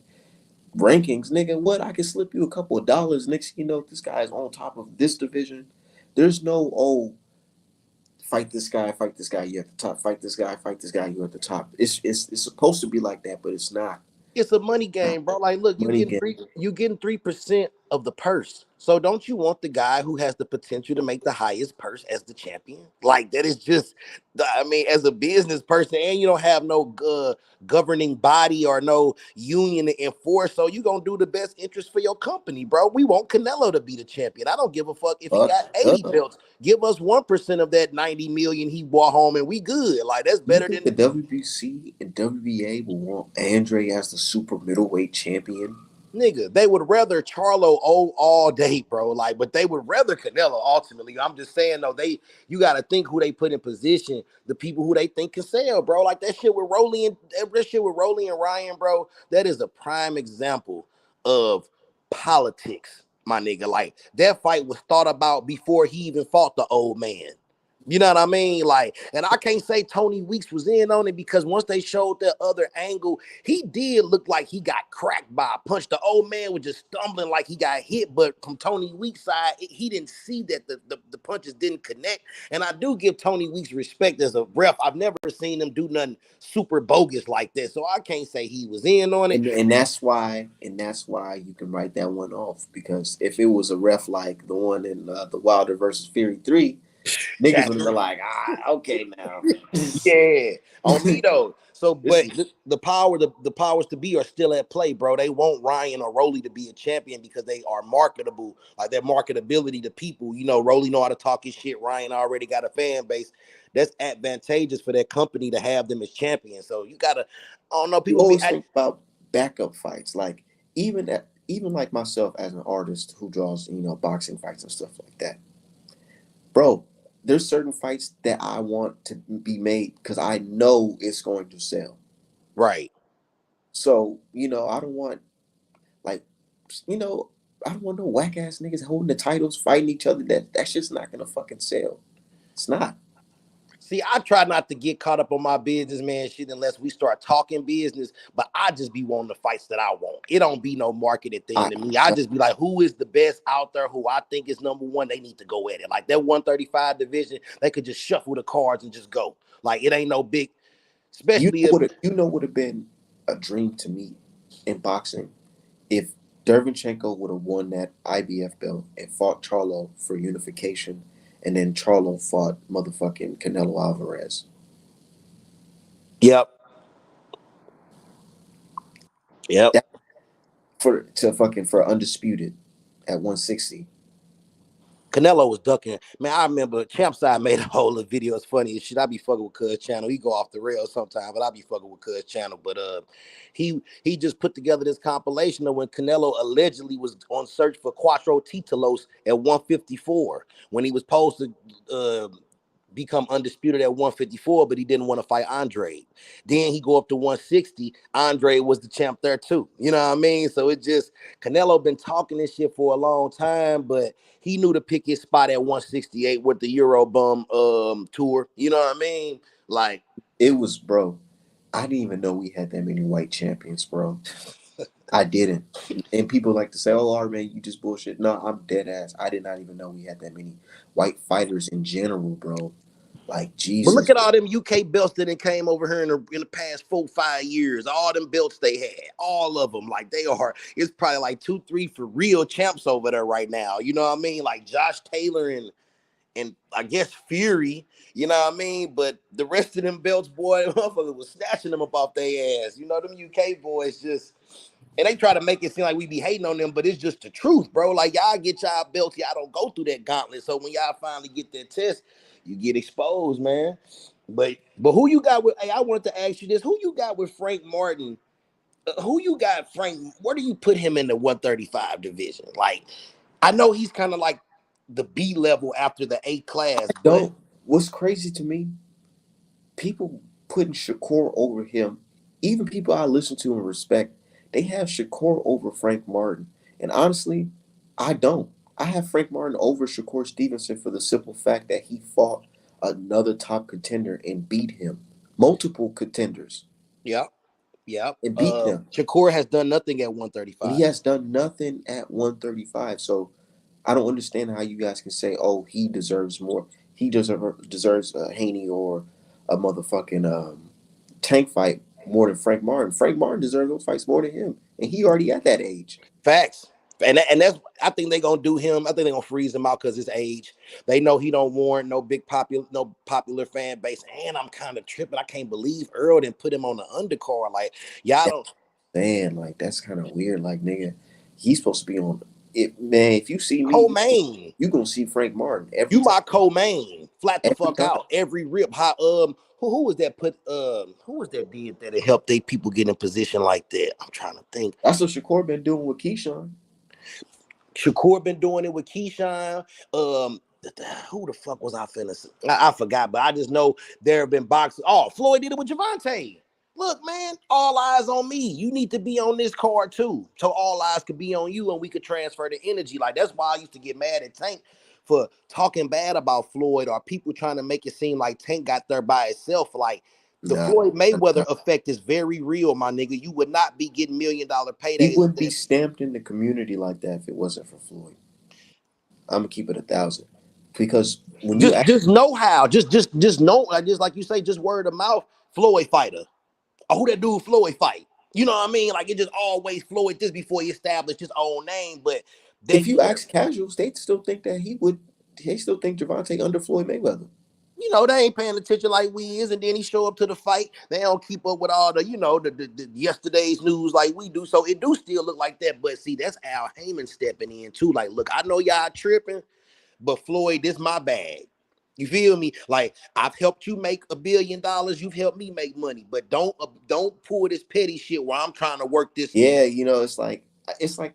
Rankings, nigga, what? I can slip you a couple of dollars. Next thing you know, this guy is on top of this division. There's no, oh, fight this guy, you at the top. Fight this guy, you at the top. It's supposed to be like that, but it's not. It's a money game, bro. Like, look, Money game. you getting 3% of the purse. So don't you want the guy who has the potential to make the highest purse as the champion? Like that is just, I mean, as a business person, and you don't have no governing body or no union to enforce. So you gonna do the best interest for your company, bro. We want Canelo to be the champion. I don't give a fuck if he got 80 Duh. belts. Give us 1% of that 90 million he brought home, and we good. Like that's You better think than the WBC and WBA will want Andre as the super middleweight champion? nigga, they would rather Charlo all day, bro. Like, but they would rather Canelo ultimately. I'm just saying though, you got to think who they put in position, the people who they think can sell, bro. Like that shit with Rolly and Ryan, bro. That is a prime example of politics, my nigga. Like that fight was thought about before he even fought the old man. You know what I mean? Like, and I can't say Tony Weeks was in on it because once they showed that other angle, he did look like he got cracked by a punch. The old man was just stumbling like he got hit, but from Tony Weeks' side, he didn't see that the punches didn't connect. And I do give Tony Weeks respect as a ref. I've never seen him do nothing super bogus like that, so I can't say he was in on it. And that's why you can write that one off, because if it was a ref like the one in the Wilder versus Fury 3, niggas would have been like, okay now. Yeah, on me though. So, This but is the powers to be are still at play, bro. They want Ryan or Rolly to be a champion because they are marketable, like their marketability to people. You know, Rolly know how to talk his shit. Ryan already got a fan base. That's advantageous for that company to have them as champions. So you gotta, I don't know, you people be always think about backup fights. Like even like myself as an artist who draws, boxing fights and stuff like that. Bro, there's certain fights that I want to be made because I know it's going to sell. right. So, I don't want like you know, I don't want no whack ass niggas holding the titles fighting each other. That's just not gonna fucking sell. It's not. See, I try not to get caught up on my businessman shit unless we start talking business, but I just be wanting the fights that I want. It don't be no marketed thing I, to me. I just be like, who is the best out there who I think is number one? They need to go at it. Like that 135 division, they could just shuffle the cards and just go. Like it ain't no big, you especially know if what you know would have been. a dream to me in boxing. If Derevchenko would have won that IBF belt and fought Charlo for unification, and then Charlo fought motherfucking Canelo Alvarez. Yep. Yep. That for undisputed at 160. Canelo was ducking. Man, I remember Champside made a whole little video. It's funny as shit. I be fucking with Cuz channel. He go off the rails sometimes, but I be fucking with Cuz channel. But he just put together this compilation of when Canelo allegedly was on search for Quattro Titulos at 154 when he was supposed to become undisputed at 154, but he didn't want to fight Andre. Then he go up to 160. Andre was the champ there too. You know what I mean? So it just Canelo been talking this shit for a long time, but he knew to pick his spot at 168 with the Eurobum tour. You know what I mean? Like It was, bro. I didn't even know we had that many white champions, bro. I didn't. And people like to say, "Oh, Lord, man, you just bullshit." No, I'm dead ass. I did not even know we had that many white fighters in general, bro. Like but look Jesus. at all them UK belts that came over here in the past 4-5 years. All them belts they had, all of them, like they are. It's probably like 2-3 for real champs over there right now. You know what I mean? Like Josh Taylor and I guess Fury. You know what I mean? But the rest of them belts, boy, motherfucker was snatching them up off their ass. You know them UK boys just. And they try to make it seem like we be hating on them, but it's just the truth, bro. Like y'all get y'all belts, y'all don't go through that gauntlet. So when y'all finally get that test, you get exposed, man. But who you got with? Hey, I wanted to ask you this: who you got with Frank Martin? Who you got, Frank? Where do you put him in the 135 division? Like, I know he's kind of like the B level after the A class, but Don't. What's crazy to me, people putting Shakur over him, even people I listen to and respect, they have Shakur over Frank Martin. And honestly, I don't. I have Frank Martin over Shakur Stevenson for the simple fact that he fought another top contender and beat him. Multiple contenders yeah, yeah. and beat them. Shakur has done nothing at And 135. he has done nothing at 135. So I don't understand how you guys can say, "Oh, he deserves more. He deserves a Haney or a motherfucking tank fight more than Frank Martin." Frank Martin deserves those fights more than him, and he already at that age. Facts. And that's I think they're gonna do him. I think they're gonna freeze him out because his age. They know he don't warrant no popular fan base. And I'm kind of tripping. I can't believe Earl didn't put him on the undercard. Like y'all That's don't man, like that's kind of weird. Like nigga, he's supposed to be on it. Man, if you see me, co-main. you gonna see Frank Martin every You time. my co-main. Flat the Every fuck time. out. Every rip. How who was that put who was that did that to help they people get in position like that? I'm trying to think. That's what Shakur been doing with Keyshawn. Shakur been doing it with Keyshawn. Who the fuck was I finna say? I forgot, but I just know there have been boxers. Oh, Floyd did it with Javante. Look, man, all eyes on me. You need to be on this card too. So all eyes could be on you and we could transfer the energy. Like that's why I used to get mad at Tank for talking bad about Floyd or people trying to make it seem like Tank got there by itself. Like the Nah, Floyd Mayweather nah. effect is very real, my nigga. You would not be getting $1 million He paydays wouldn't for be that. stamped in the community like that if it wasn't for Floyd. I'm gonna keep it 1,000 because when you ask, Just know how. Just know. Like just like you say, just word of mouth. Floyd fighter. Oh, who that dude Floyd fight? You know what I mean? Like it just always Floyd this before he established his own name. But if that you ask casuals, they still think that he would. They still think Javante under Floyd Mayweather. you know, they ain't paying attention like we is, and then he show up to the fight. They don't keep up with all the, you know, the yesterday's news like we do. So it do still look like that. But see, that's Al Heyman stepping in too. Like, look, I know y'all tripping, but Floyd, this my bag. You feel me? Like I've helped you make $1 billion. You've helped me make money, but don't pull this petty shit where I'm trying to work this. Yeah, it's like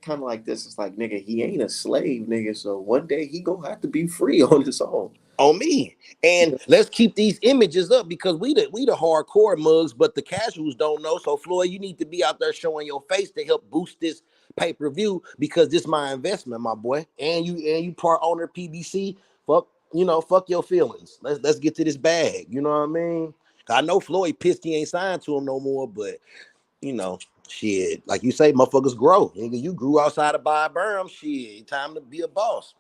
kind of like this. It's like nigga, he ain't a slave, nigga. So one day he gonna have to be free on his own. On me. And let's keep these images up because we the hardcore mugs, but the casuals don't know. So Floyd, you need to be out there showing your face to help boost this pay-per-view because this my investment, my boy. And you part owner PBC. Fuck, fuck your feelings. Let's get to this bag. You know what I mean? I know Floyd pissed he ain't signed to him no more, but you know, shit, like you say, motherfuckers grow. Nigga, you grew outside of Bob Burnham. Shit, time to be a boss.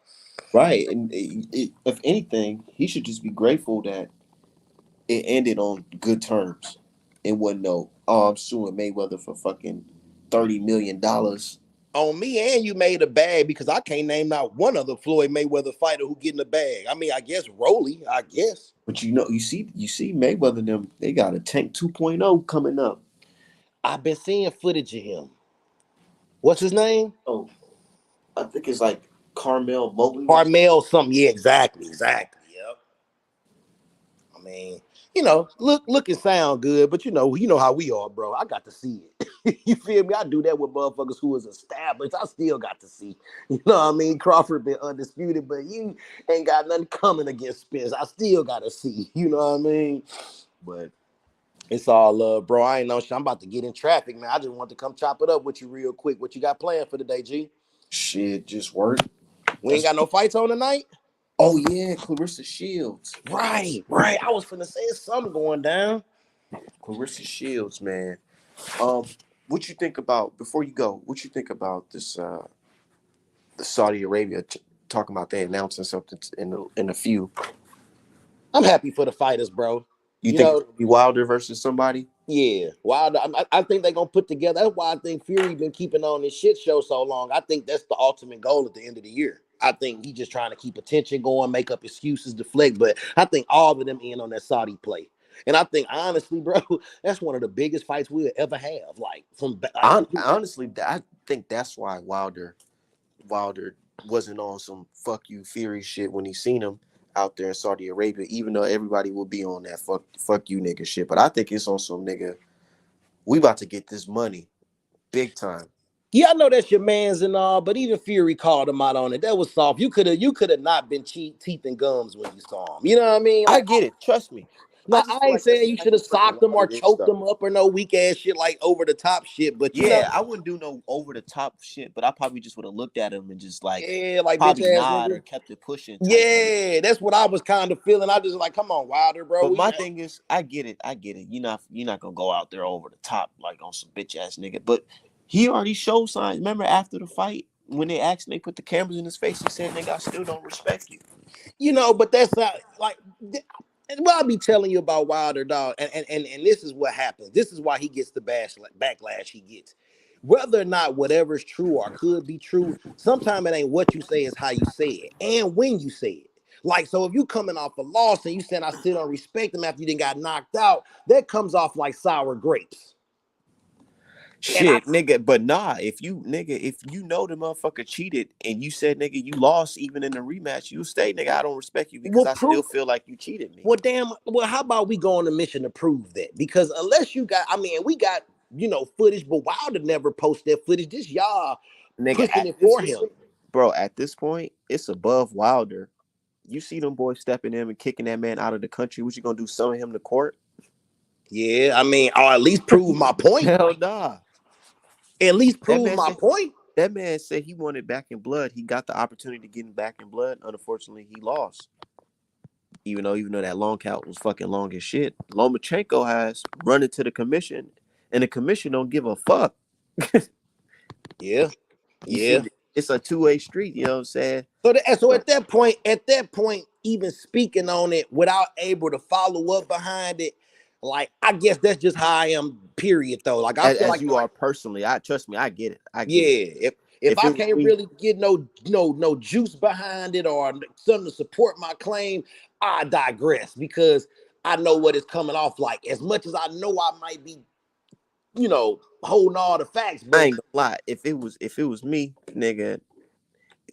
Right, and if anything, he should just be grateful that it ended on good terms. It wasn't no, Oh, I'm suing Mayweather for fucking $30 million. On me, and you made a bag because I can't name not one other Floyd Mayweather fighter who get in the bag. I mean, I guess Rolly, I guess. But you see Mayweather and them, they got a Tank 2.0 coming up. I've been seeing footage of him. What's his name? Oh, I think it's like Carmel Mobley or something. Carmel something. Yeah, exactly, exactly. Yep. I mean, look and sound good, but you know how we are, bro. I got to see it. You feel me? I do that with motherfuckers who is established. I still got to see. You know what I mean? Crawford been undisputed, but you ain't got nothing coming against Spence. I still got to see. You know what I mean? But it's all love, bro. I ain't no shit. I'm about to get in traffic, man. I just want to come chop it up with you real quick. What you got planned for today, G? Shit, just work. We ain't That's got no fights on tonight? Oh yeah, Clarissa Shields. Right, right. I was finna say something going down. Clarissa Shields, man. Um, what you think about before you go? What you think about this? The Saudi Arabia talking about they announcing something in a few. I'm happy for the fighters, bro. You You think it's know, gonna be Wilder versus somebody? yeah. Wilder, I think they're gonna put together. That's why I think Fury been keeping on this shit show so long. I think that's the ultimate goal at the end of the year. I think he's just trying to keep attention going, make up excuses, deflect. But I think all of them in on that Saudi play. And I think honestly, bro, that's one of the biggest fights we'll ever have. Like Honestly, I think that's why Wilder wasn't on some fuck you Fury shit when he seen him out there in Saudi Arabia. Even though everybody will be on that fuck you nigga shit, but I think it's on some nigga. We about to get this money big time. yeah, I know that's your man's and all, but even Fury called him out on it. That was soft. You could have not been teeth and gums when you saw him. You know what I mean? I Like get it. Trust me. I no, just I feel ain't like that's saying the you type should of have person socked them or Wilder is, choked though. them up or no weak ass shit like over the top shit. But Yeah, I wouldn't do no over the top shit, but I probably just would have looked at him and just like yeah, like bitch probably ass nod or nigga. kept it pushing type shit. Yeah, that's what I was kind of feeling. I just like, come on, Wilder, bro. But my thing is, I get it. I get it. You're not gonna go out there over the top like on some bitch ass nigga. But he already showed signs. Remember after the fight when they asked, and they put the cameras in his face. He said, "Nigga, I still don't respect you." But that's not like what I'll be telling you about Wilder, dog. And this is what happens. This is why he gets the backlash he gets. Whether or not whatever's true or could be true, sometimes it ain't what you say, it's how you say it and when you say it. Like, so if you coming off a loss and you saying I still don't respect him after you didn't got knocked out, that comes off like sour grapes. And I Shit, nigga, but nah, if you know the motherfucker cheated and you said nigga you lost even in the rematch, you stay nigga, I don't respect you because will I still prove. feel like you cheated me. Well, damn. Well, how about we go on a mission to prove that? Because unless you got, I mean, we got footage, but Wilder never post that footage. This y'all Nigga, pushing it for him. at this point, it's above Wilder. You see them boys stepping in and kicking that man out of the country. What you gonna do? Summon him to court? Yeah, I mean, or at least prove my point. Hell nah. At least That prove man my said point. that man said he wanted back in blood. He got the opportunity to get him back in blood. Unfortunately, he lost. Even though that long count was fucking long as shit. Lomachenko has run into the commission, and the commission don't give a fuck. Yeah, You see, yeah. it's a two-way street. You know what I'm saying? So So at that point, even speaking on it without able to follow up behind it, like I guess that's just how I am. Period. Though, like I feel as like you are personally, I trust me, I get it. I get it. yeah, if If I it was can't me, really get no juice behind it or something to support my claim, I digress because I know what it's coming off like. As much as I know I might be, holding all the facts, I but ain't gonna lie. If it was me, nigga,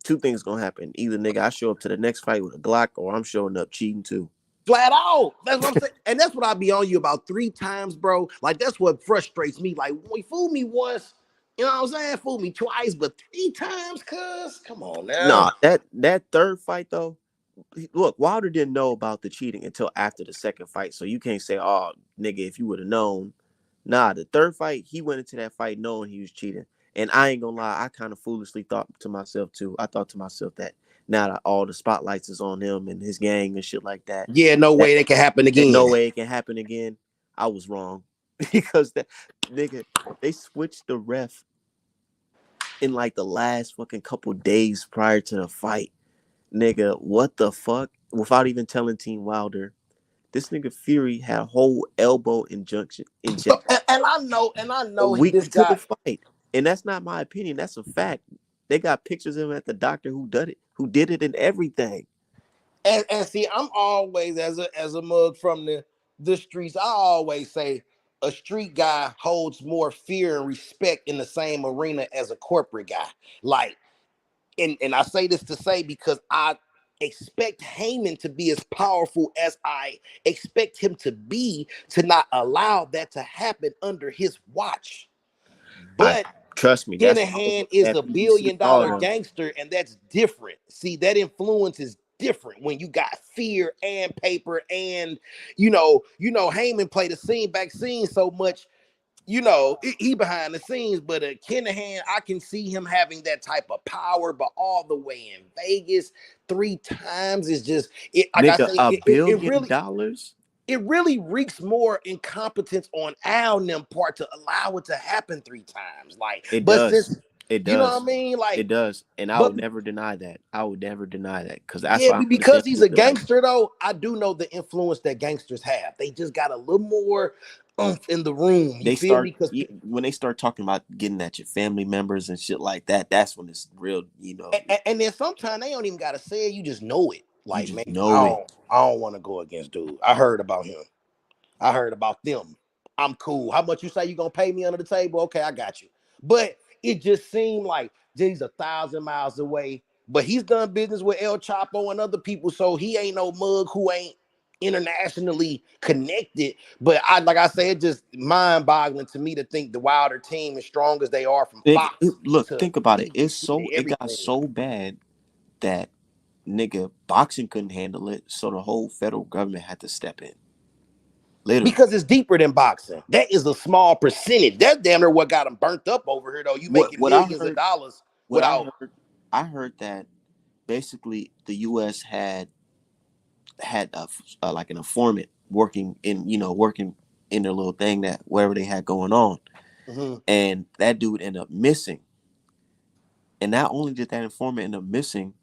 two things gonna happen. Either nigga, I show up to the next fight with a Glock, or I'm showing up cheating too. flat out, that's what I'm saying, and that's what I be on you about 3 times, bro. Like that's what frustrates me. Like when you fool me once, you know what I'm saying? Fool me twice, but 3 times, cuz come on now. Nah, that third fight though. Look, Wilder didn't know about the cheating until after the second fight, so you can't say, "Oh, nigga, if you would have known." Nah, the third fight, he went into that fight knowing he was cheating, and I ain't gonna lie, I kind of foolishly thought to myself too. I thought to myself that now that all the spotlights is on him and his gang and shit like that, Yeah, no that way that can happen and again. no way it can happen again. I was wrong because that nigga they switched the ref in like the last fucking couple days prior to the fight. Nigga, what the fuck? Without even telling Team Wilder, This nigga Fury had a whole elbow injection And I a know week this to the guy. fight, and that's not my opinion. That's a fact. They got pictures of him at the doctor who did it, and everything. And see, I'm always as a mug from the streets. I always say a street guy holds more fear and respect in the same arena as a corporate guy. Like, and I say this to say because I expect Heyman to be as powerful as I expect him to be to not allow that to happen under his watch. I But trust me. That's why I was Kinahan looking is at a PBC billion-dollar hard on. gangster, and that's different. See, that influence is different when you got fear and paper, and Heyman played the scene so much. He behind the scenes, but Kinahan, I can see him having that type of power, but all the way in Vegas 3 times is just it. Like I Nigga, say, a it billion really dollars. reeks more incompetence on Al and them part to allow it to happen 3 times. Like, It but does. since It you know what does. I mean, like, It does. And I but would never deny that. I would never deny that because that's yeah, why I because understand he's people a be like, gangster, though. I do know the influence that gangsters have. They just got a little more oomph in the room. You feel me? Because when they start talking about getting at your family members and shit like that, that's when it's real, and then sometimes they don't even gotta say it. You just know it. you Like, man, just know it. I don't want to go against dude. I heard about him. I heard about them. I'm cool. How much you say you gonna pay me under the table? Okay, I got you. But it just seemed like he's 1,000 miles away. But he's done business with El Chapo and other people, so he ain't no mug who ain't internationally connected. But like I said, it just mind-boggling to me to think the Wilder team, as strong as they are, from Fox Look, to think about it. PBC to It got everything. so bad that nigga boxing couldn't handle it, so the whole federal government had to step in. Literally. Because it's deeper than boxing. That is a small percentage. That's damn near what got them burnt up over here, though. You making What I millions of heard, dollars what without. I heard that basically the U.S. had like an informant working in their little thing that whatever they had going on, Mhm. and that dude ended up missing. And not only did that informant end up missing,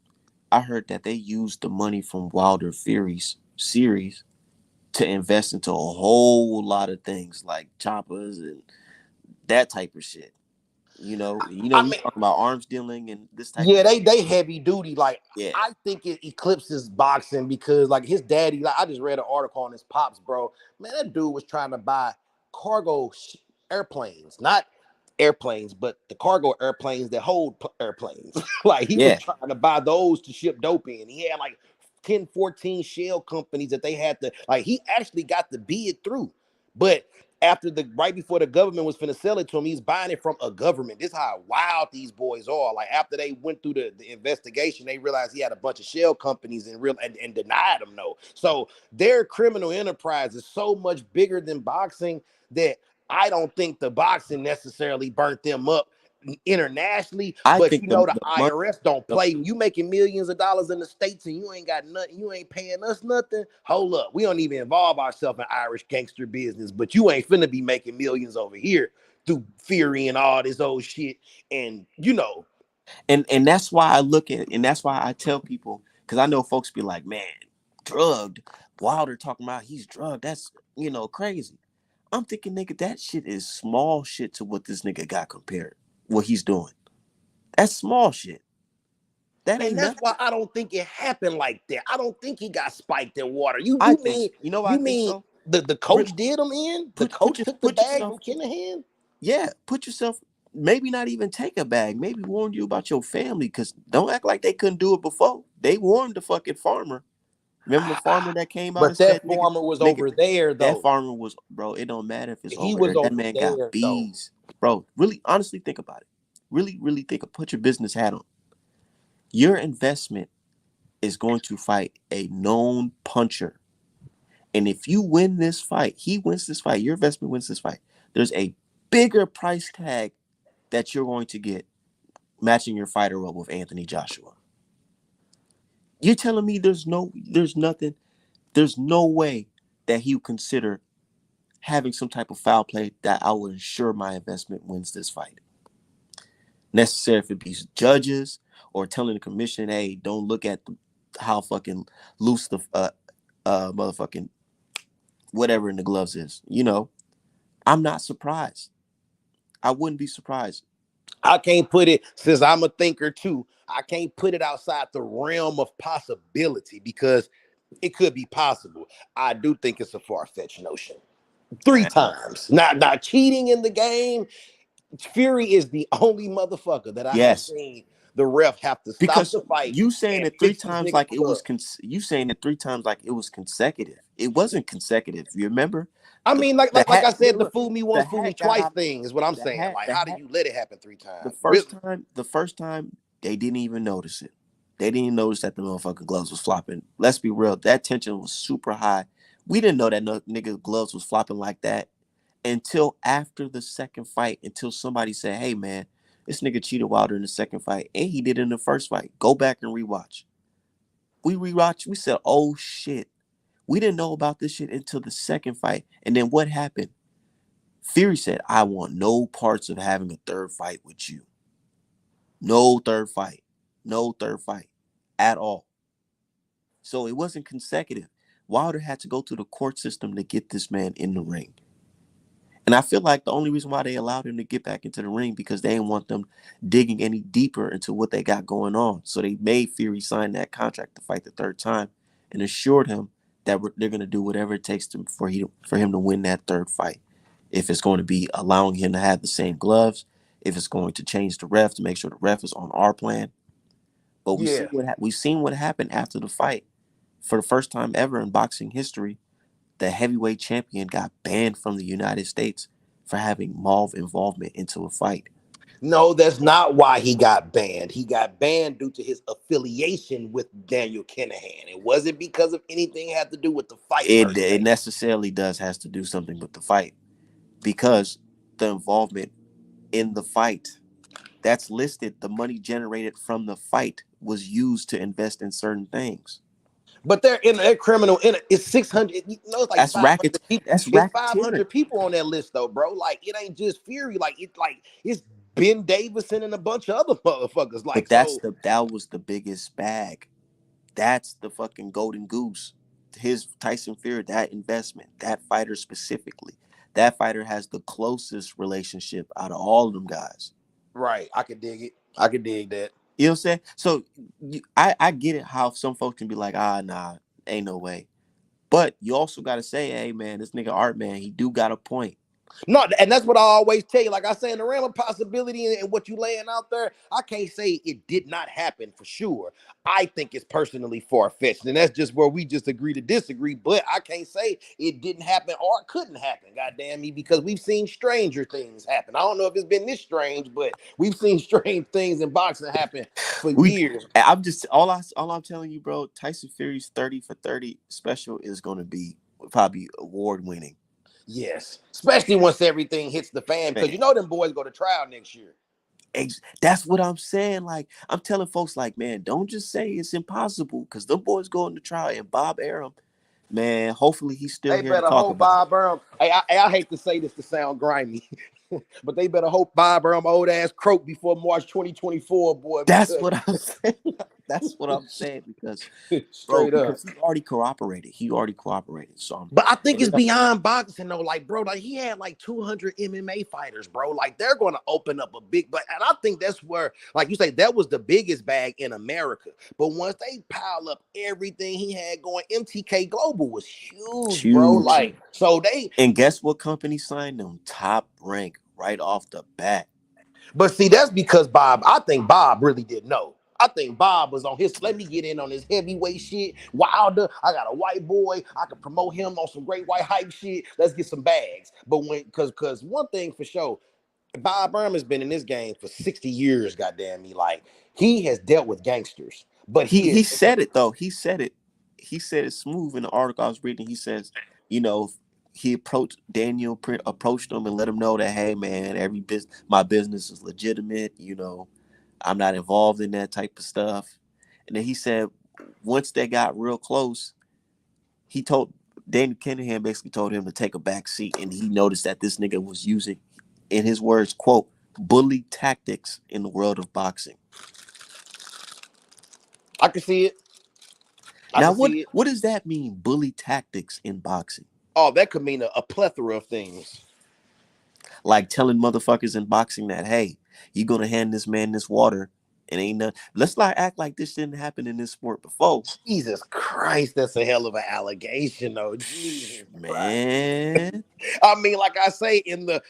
I heard that they used the money from Wilder Fury's series to invest into a whole lot of things like choppers and that type of shit. I You mean, talking about arms dealing and this type of yeah, shit. they heavy duty. Like, Yeah, I think it eclipses boxing because like his daddy. Like, I just read an article on his pops, bro. Man, that dude was trying to buy cargo airplanes, not airplanes, but the cargo airplanes that hold airplanes. Like, he was yeah. trying to buy those to ship dope in. He had like 10, 14 shell companies that they had to, like, he actually got the bid through. But after right before the government was finna sell it to him, he's buying it from a government. This is how wild these boys are. Like, after they went through the investigation, they realized he had a bunch of shell companies and denied them no. So their criminal enterprise is so much bigger than boxing that I don't think the boxing necessarily burnt them up internationally, I but think the the money. IRS don't play. You making millions of dollars in the States and you ain't got nothing, you ain't paying us nothing. Hold up, we don't even involve ourselves in Irish gangster business, but you ain't finna be making millions over here through Fury and all this old shit. And And that's why I look at it, and that's why I tell people, because I know folks be like, man, drugged. Wilder talking about he's drugged. That's crazy. I'm thinking, nigga, that shit is small shit to what this nigga got compared. What he's doing. That's small shit. That man, ain't that's why nothing. I don't think it happened like that. I don't think he got spiked in water. You I you think mean you know why I you think mean so. the Re- coach did him in? The put put coach your took the put bag yourself from Kinahan? yeah, put yourself, maybe not even take a bag, maybe warn you about your family, because don't act like they couldn't do it before. They warned the fucking farmer. Remember the farmer that came out and But said, that farmer was nigga, over there that though. farmer was, bro, it don't matter if it's He over was there. That over man got there though. bees. Bro, really honestly think about it. Really, really put your business hat on. Your investment is going to fight a known puncher. And if you win this fight, he wins this fight, your investment wins this fight. There's a bigger price tag that you're going to get matching your fighter up with Anthony Joshua. You're telling me there's nothing, there's no way that he would consider having some type of foul play that I will ensure my investment wins this fight. Necessary if it be judges or telling the commission, hey, don't look at how fucking loose the motherfucking whatever in the gloves is. I'm not surprised. I wouldn't be surprised. I can't put it, since I'm a thinker too, I can't put it outside the realm of possibility because it could be possible. I do think it's a far-fetched notion. Three Man. times. Not cheating in the game. Fury is the only motherfucker that I have Yes, seen the ref have to stop because the fight you saying and it three fix this times nigga's like it was glove. you saying it three times like it was consecutive. It wasn't consecutive. You remember I the mean, like, the like like hat? I Look, said, the look, fool me the once, fool me hat got twice out. thing is what I'm The saying. hat. Like, The how do hat. you let it happen three The times? first Really? time. The first time they didn't even notice it. They didn't even notice that the motherfucking gloves was flopping. Let's be real. That tension was super high. We didn't know that no, nigga gloves was flopping like that until after the second fight. Until somebody said, "Hey man, this nigga cheated Wilder in the second fight, and he did it in the first fight. Go back and rewatch." We rewatched. We said, "Oh shit." We didn't know about this shit until the second fight. And then what happened? Fury said, "I want no parts of having a third fight with you. No third fight. No third fight at all." So it wasn't consecutive. Wilder had to go through the court system to get this man in the ring. And I feel like the only reason why they allowed him to get back into the ring because they didn't want them digging any deeper into what they got going on. So they made Fury sign that contract to fight the third time and assured him that they're going to do whatever it takes for him to win that third fight. If it's going to be allowing him to have the same gloves, if it's going to change the ref to make sure the ref is on our plan. But Yeah. we've seen what happened after the fight. For the first time ever in boxing history, the heavyweight champion got banned from the United States for having mauve involvement into a fight. No, that's not why he got banned. He got banned due to his affiliation with Daniel Kinahan. It wasn't because of anything had to do with the fight per It se. necessarily does has to do something with the fight because the involvement in the fight that's listed, the money generated from the fight was used to invest in certain things. But they're in a criminal. It's 600. You know, it's like That's 500 racket. people. That's It's racketeering. 500 people on that list, though, bro. Like it ain't just Fury. It's Ben Davison and a bunch of other motherfuckers. But Like so, that was the biggest bag. That's the fucking golden goose. His Tyson Fury, that investment, that fighter specifically, that fighter has the closest relationship out of all of them guys. right? I could dig it. I could dig that. You know what I'm saying? So I get it how some folks can be like, nah, ain't no way. But you also got to say, hey, man, this nigga Art, man, he do got a point. No, and that's what I always tell you. Like I say, in the realm of possibility and what you laying out there, I can't say it did not happen for sure. I think it's personally far fetched, and that's just where we just agree to disagree. But I can't say it didn't happen or it couldn't happen. Goddamn me, because we've seen stranger things happen. I don't know if it's been this strange, but we've seen strange things in boxing happen for We, years. I'm just all I'm telling you, bro. Tyson Fury's 30 for 30 special is going to be probably award winning. Yes, especially once everything hits the fan, because Man, you know them boys go to trial next year. that's what I'm saying. Like I'm telling folks, like, man, don't just say it's impossible because them boys going to trial and Bob Arum, man. Hopefully he's still They here to better talk hope about it. Bob Burnham. I hate to say this to sound grimy, but they better hope Bob Burnham old ass croak before March 2024, boy, That's because what I'm saying. That's what I'm saying because, bro, straight up. because he already cooperated. He already cooperated. So But I think they it's got beyond boxing though. Like, bro, like he had like 200 MMA fighters, bro. Like they're gonna open up a big, but and I think that's where, like you say, that was the biggest bag in America. But once they pile up everything he had going, MTK Global was huge, bro. huge. Like, so they And guess what company signed them? Top rank right off the bat. But see, that's because I think Bob really didn't know. I think Bob was on his, let me get in on this heavyweight shit. Wilder, I got a white boy. I can promote him on some great white hype shit. Let's get some bags. But because one thing for sure, Bob Burnham has been in this game for 60 years, goddamn me. Like, he has dealt with gangsters. But He he he is, said it though. He said it. He said it smooth in the article I was reading. He says, you know, he approached him and let him know that, hey man, my business is legitimate. I'm not involved in that type of stuff. And then he said once they got real close, he told Daniel Kinahan basically told him to take a back seat, and he noticed that this nigga was using, in his words, quote, bully tactics in the world of boxing. I can see it. I Now, can what see it. what does that mean? Bully tactics in boxing. Oh, that could mean a plethora of things. Like telling motherfuckers in boxing that, hey, you gonna hand this man this water and ain't nothing. Let's not act like this didn't happen in this sport before. Jesus Christ, that's a hell of an allegation, though. Jesus Christ. Man. I mean, like I say, in the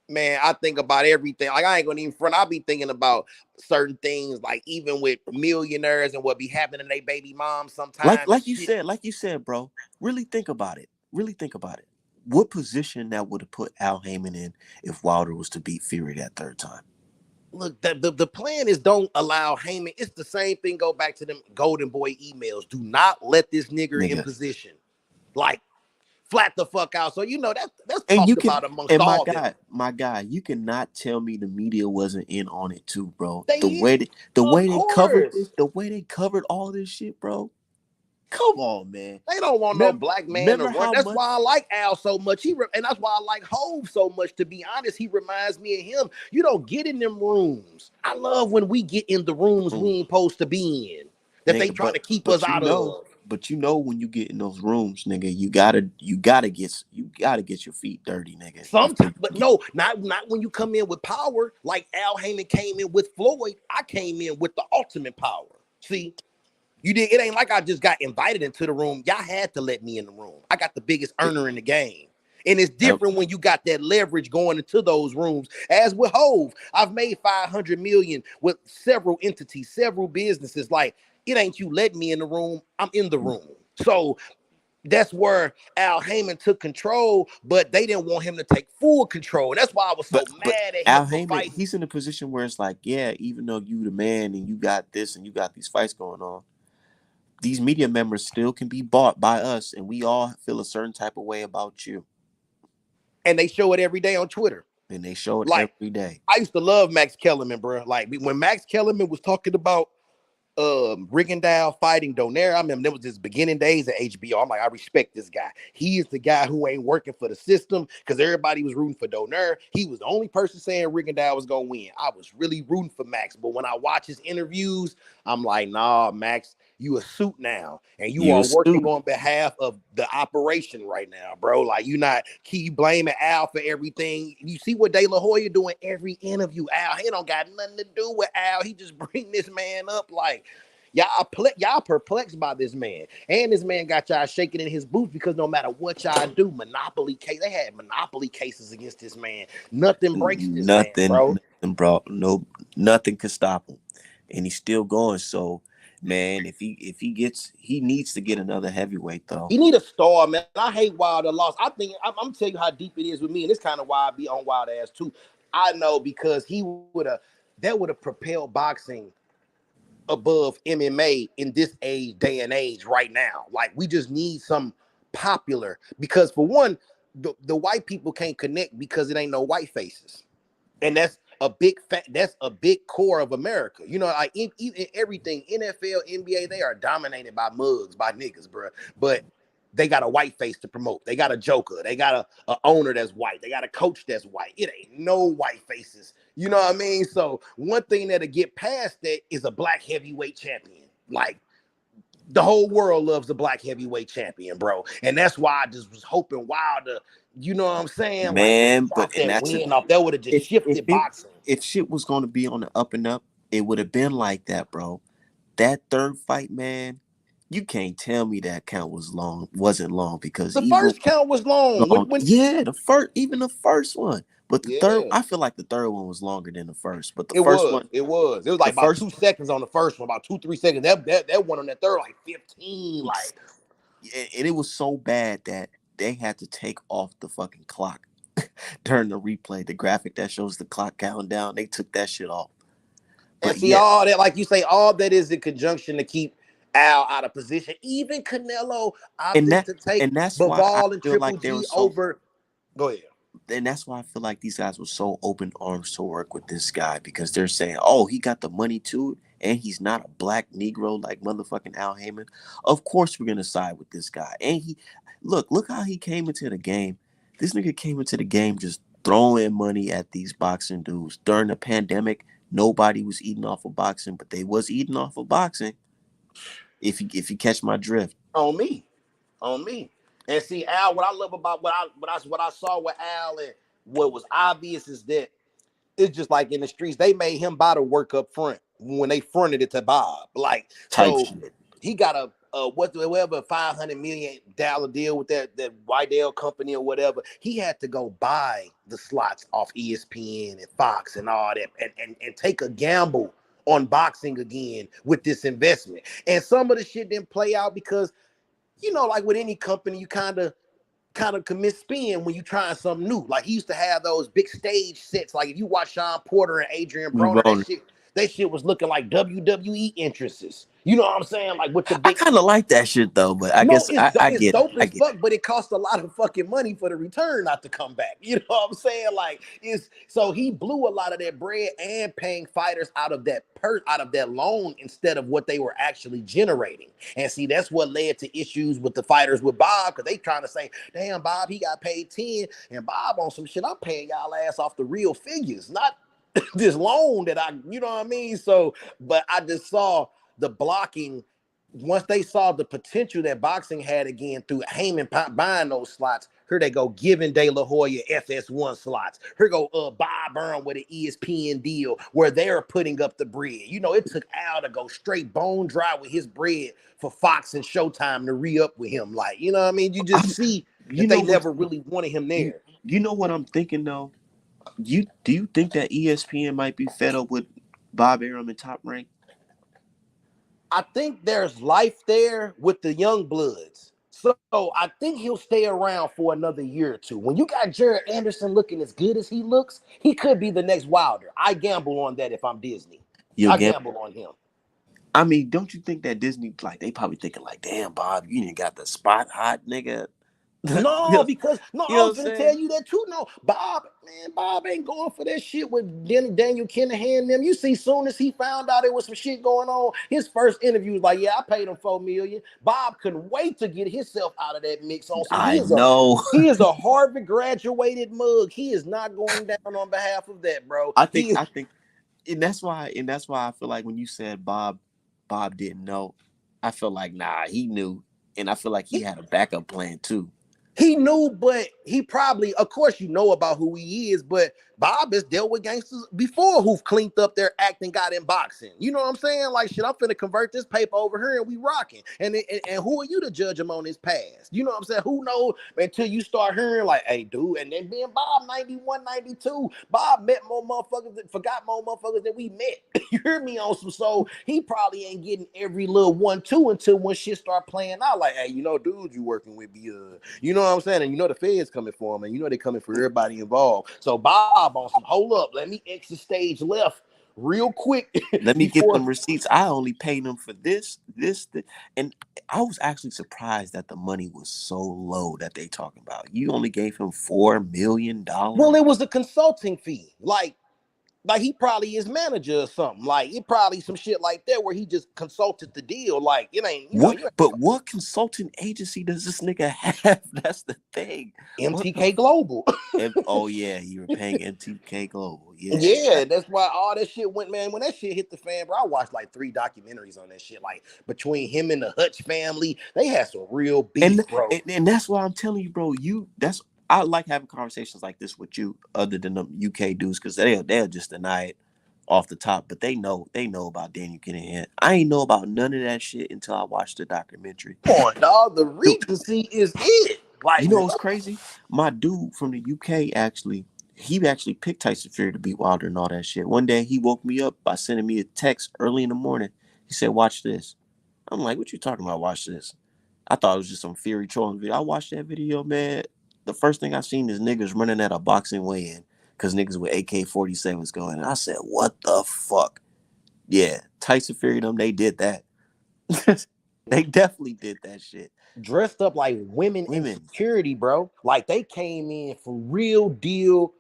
man, I think about everything. Like I ain't gonna even front. I'll be thinking about certain things, like even with millionaires and what be happening to their baby moms Like sometime and like you shit. said, like you said, bro. Really think about it. Really think about it. What position that would have put Al Heyman in if Wilder was to beat Fury that third time? Look, the plan is don't allow Heyman. It's the same thing. Go back to them Golden Boy emails. Do not let this nigger in Nigga. position. Like flat the fuck out. So you know that's And you talked can, about amongst and all them. my guy, you cannot tell me the media wasn't in on it too, bro. They The of way they covered course this, the way they covered all this shit, bro. Come on, man. they don't want no Remember, black man to remember run. how That's much why I like Al so much. And that's why I like Hove so much. To be honest, he reminds me of him. You don't get in them rooms. I love when we get in the rooms we ain't supposed to be in. That they nigga, trying to keep us but out of. you know when you get in those rooms, nigga, you gotta get your feet dirty, nigga, before Sometimes, you but get. no, not when you come in with power. Like Al Heyman came in with Floyd. I came in with the ultimate power. See, you did. It ain't like I just got invited into the room. Y'all had to let me in the room. I got the biggest earner in the game. And it's Ev- different when you got that leverage going into those rooms. As with Hove, I've made 500 million with several entities, several businesses. Like it ain't you letting me in the room. I'm in the room. So that's where Al Heyman took control, but they didn't want him to take full control. And that's why I was so but mad at him Al for Heyman, fighting. he's in a position where it's like, yeah, even though you the man and you got this and you got these fights going on, these media members still can be bought by us, and we all feel a certain type of way about you, And they show it every day on Twitter. and they show it Like, every day. I used to love Max Kellerman, bro. Like, when Max Kellerman was talking about Rigondeaux fighting Donaire. I remember there was his beginning days at HBO. I'm like, I respect this guy. He is the guy who ain't working for the system because everybody was rooting for Donaire. He was the only person saying Rigondeaux was gonna win. I was really rooting for Max, but when I watch his interviews, I'm like, nah, Max, you a suit now, and you You are a working suit. on behalf of the operation right now, bro. Like you not keep blaming Al for everything. You see what De La Hoya doing every interview. Al, he don't got nothing to do with Al. He just bring this man up like y'all perplexed by this man. And this man got y'all shaking in his boots because no matter what y'all do, monopoly case, they had monopoly cases against this man. Nothing breaks this man, bro. Nothing, bro. No, nothing could stop him, and he's still going. So, man, he needs to get another heavyweight though. He need a star, man. I hate Wilder loss. I think I'm telling you how deep it is with me, and it's kind of why I be on Wild ass too. I know because that would have propelled boxing above MMA in this day and age right now. Like we just need some popular because for one, the white people can't connect because it ain't no white faces, and that's a big core of America. You know, like in everything, NFL, NBA, they are dominated by mugs, by niggas, bro. But they got a white face to promote. They got a joker. They got a owner that's white. They got a coach that's white. It ain't no white faces. You know what I mean? So one thing that'll get past that is a black heavyweight champion. Like the whole world loves a black heavyweight champion, bro. And that's why I just was hoping Wilder, you know what I'm saying? Like would Man, but start and that that's win off. That would have just shifted boxing. if shit was going to be on the up and up, it would have been like that, bro. That third fight, man, you can't tell me that count wasn't long because The even first count was long. long, When yeah, even the first one, but the third, yeah, I feel like the third one was longer than the first, but it was. It was. It was the like about first, 2 seconds on the first one, about 2-3 seconds. That one on that third, like 15. Like and it was so bad that they had to take off the fucking clock during the replay. The graphic that shows the clock counting down, they took that shit off. and But see yeah, all that, like you say, all that is in conjunction to keep Al out of position. Even Canelo and opting to take that's why I Bivol and feel Triple like they were G so over. Go ahead. and that's why I feel like these guys were so open arms to work with this guy because they're saying, "Oh, he got the money to it, and he's not a black Negro like motherfucking Al Heyman. Of course, we're gonna side with this guy." And look how he came into the game. This nigga came into the game just throwing money at these boxing dudes during the pandemic. Nobody was eating off of boxing, but they was eating off of boxing. If you catch my drift. On me. On me. And see, Al, what I love about what I saw with Al and what was obvious is that it's just like in the streets, they made him buy the work up front when they fronted it to Bob. Like, Type so shit. he got a whatever $500 million deal with that Wydell company or whatever. He had to go buy the slots off ESPN and Fox and all that, and take a gamble on boxing again with this investment. And some of the shit didn't play out because, like with any company, you kind of commit spin when you trying something new. Like he used to have those big stage sets. Like if you watch Sean Porter and Adrian Broner, Ron. that shit was looking like WWE entrances. You know what I'm saying? Like with the I big. kind of like that shit though, but I No, guess I it's get it. dope I as get fuck, but it costs a lot of fucking money for the return not to come back. You know what I'm saying? Like it's so he blew a lot of that bread and paying fighters out of that loan instead of what they were actually generating. And see, that's what led to issues with the fighters with Bob, because they trying to say, damn, Bob, he got paid 10, and Bob on some shit. I'm paying y'all ass off the real figures, not this loan that you know what I mean? So, but I just saw the blocking once they saw the potential that boxing had again through Heyman buying those slots. Here they go giving De La Hoya FS1 slots. Here go Bob Byrne with an ESPN deal where they're putting up the bread. It took Al to go straight bone dry with his bread for Fox and Showtime to re-up with him. Like, you know what I mean? You just see you that know they what never really wanted him you there. you know what I'm thinking though. Do you think that ESPN might be fed up with Bob Arum and Top Rank? I think there's life there with the young bloods. So I think he'll stay around for another year or two. When you got Jared Anderson looking as good as he looks, he could be the next Wilder. I gamble on that if I'm Disney. You'll I get. gamble on him. I mean, don't you think that Disney like they probably thinking like, damn, Bob, you didn't got the spot hot nigga. you No, know, because no, you know I what was I'm gonna saying? tell you that too. No, Bob ain't going for that shit with Daniel Kinahan and them. You see, soon as he found out there was some shit going on, his first interview was like, "Yeah, I paid him $4 million." Bob couldn't wait to get himself out of that mix on some. I know. He is a Harvard graduated mug. He is not going down on behalf of that, bro. I think He is. I think and that's why I feel like when you said Bob didn't know, I feel like nah, he knew. And I feel like he had a backup plan too. He knew, but he probably, of course, about who he is, but Bob has dealt with gangsters before who've cleaned up their act and got in boxing. You know what I'm saying? Like, shit, I'm finna convert this paper over here and we rocking. And who are you to judge him on his past? You know what I'm saying? Who knows until you start hearing, like, hey, dude, and then being Bob 91, 92, Bob met more motherfuckers, forgot more motherfuckers than we met. You hear me on some, so he probably ain't getting every little 1-2 until when shit start playing out. Like, hey, dude, you working with me, you know what I'm saying? And the feds coming for him, and they coming for everybody involved. So Bob on some, hold up, let me exit stage left real quick Let me get before. them receipts. I only paid them for this, and I was actually surprised that the money was so low that they talking about. You only gave him $4 million. Well, it was a consulting fee. Like he probably is manager or something. Like it probably some shit like that where he just consulted the deal. Like it ain't, What? But what consulting agency does this nigga have? That's the thing. What the? MTK Global. Oh yeah, you were paying MTK Global. Yeah. Yeah, that's why all that shit went, man. When that shit hit the fan, bro, I watched like 3 documentaries on that shit. Like between him and the Hutch family, they had some real And, beef, bro. and that's why I'm telling you, bro. I like having conversations like this with you, other than the UK dudes, because they'll just deny it off the top. But they know about Daniel Kinahan. I ain't know about none of that shit until I watched the documentary. Come on, dog. The Dude, Regency is it. Like you know what's what? crazy? My dude from the UK he actually picked Tyson Fury to beat Wilder and all that shit. One day he woke me up by sending me a text early in the morning. He said, "Watch this." I'm like, "What you talking about? Watch this." I thought it was just some Fury trolling video. I watched that video, man. The first thing I seen is niggas running at a boxing weigh-in because niggas with AK-47s going. And I said, "What the fuck?" Yeah, Tyson Fury them, they did that. They definitely did that shit. Dressed up like women in Women. security, bro. Like they came in for real deal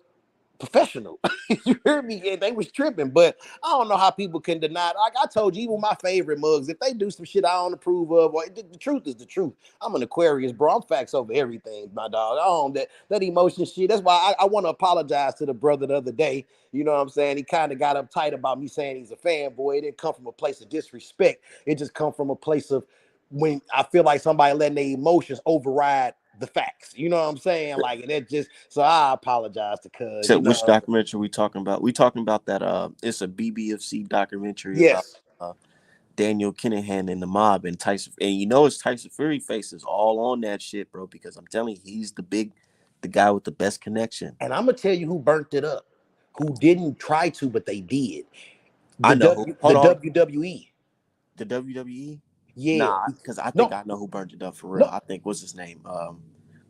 professional. You hear me? Yeah, they was tripping, but I don't know how people can deny it. Like I told you, even my favorite mugs, if they do some shit I don't approve of, or the truth is the truth. I'm an Aquarius, bro. I'm facts over everything, my dog. I don't that emotion shit. That's why I want to apologize to the brother the other day. You know what I'm saying? He kind of got uptight about me saying he's a fanboy. It didn't come from a place of disrespect. It just come from a place of when I feel like somebody letting their emotions override the facts. You know what I'm saying? Like, and that just so I apologize to Cuz. So You which know, documentary we talking about? We talking about that it's a BBFC documentary about yes. Daniel Kinahan and the mob and Tyson, and you know it's Tyson Fury faces all on that shit, bro, because I'm telling you, he's the guy with the best connection. And I'm gonna tell you who burnt it up, who didn't try to, but they did. I The know who. W the Hold on. WWE. The WWE? Yeah. Nah, because I think No, I know who burnt it up for real. no, I think what's his name? no,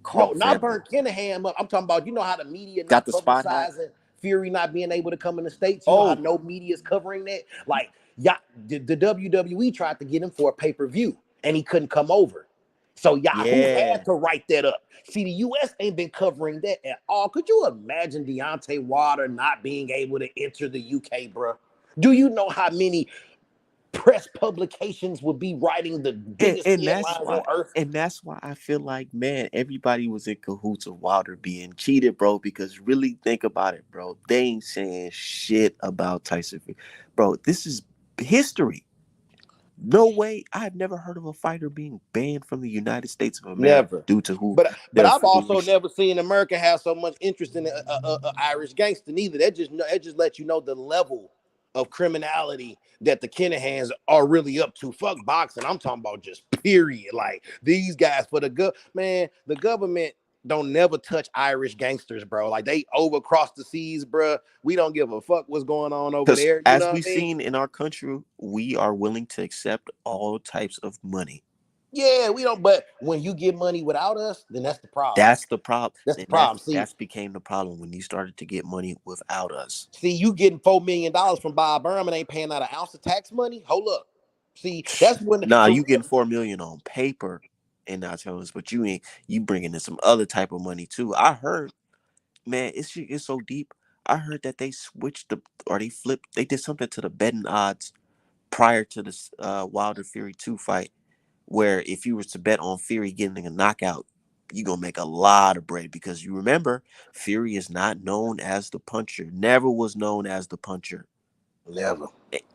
Carl not Frampton. burnt Kinahan up. I'm talking about, you know how the media Got not the spot hat. publicizing Fury not being able to come in the States. You know how Oh, no media is covering that? Like, yeah, the WWE tried to get him for a pay-per-view and he couldn't come over. So Yahoo yeah. had to write that up. See, the US ain't been covering that at all. Could you imagine Deontay Wilder not being able to enter the UK, bro? Do you know how many press publications would be writing the And, biggest and that's headlines on why earth? and that's why I feel like, man, everybody was in cahoots of Wilder being cheated, bro, because really think about it, bro. They ain't saying shit about Tyson Fury. Bro, this is history. No way. I've never heard of a fighter being banned from the United States of America Never. due to who But their I've also affiliation. never seen America have so much interest in a Irish gangster neither. That just lets you know the level of criminality that the Kinahans are really up to. Fuck boxing. I'm talking about just period. Like these guys for the government don't never touch Irish gangsters, bro. Like they overcross the seas, bro. We don't give a fuck what's going on over Because there. You as know we've what I mean? seen in our country, we are willing to accept all types of money. Yeah, we don't. But when you get money without us, then that's the problem. That's the problem. That's the And problem. See, that's became the problem when you started to get money without us. See, you getting $4 million from Bob Berman ain't paying out an ounce of tax money. Hold up. See, that's when Nah, for you real. getting 4 million on paper and not telling us, but you bringing in some other type of money too. I heard, man, it's so deep. I heard that they switched they flipped, they did something to the betting odds prior to this Wilder Fury 2 fight, where if you was to bet on Fury getting a knockout, you gonna make a lot of bread because you remember Fury is not known as the puncher, never was known as the puncher, Never,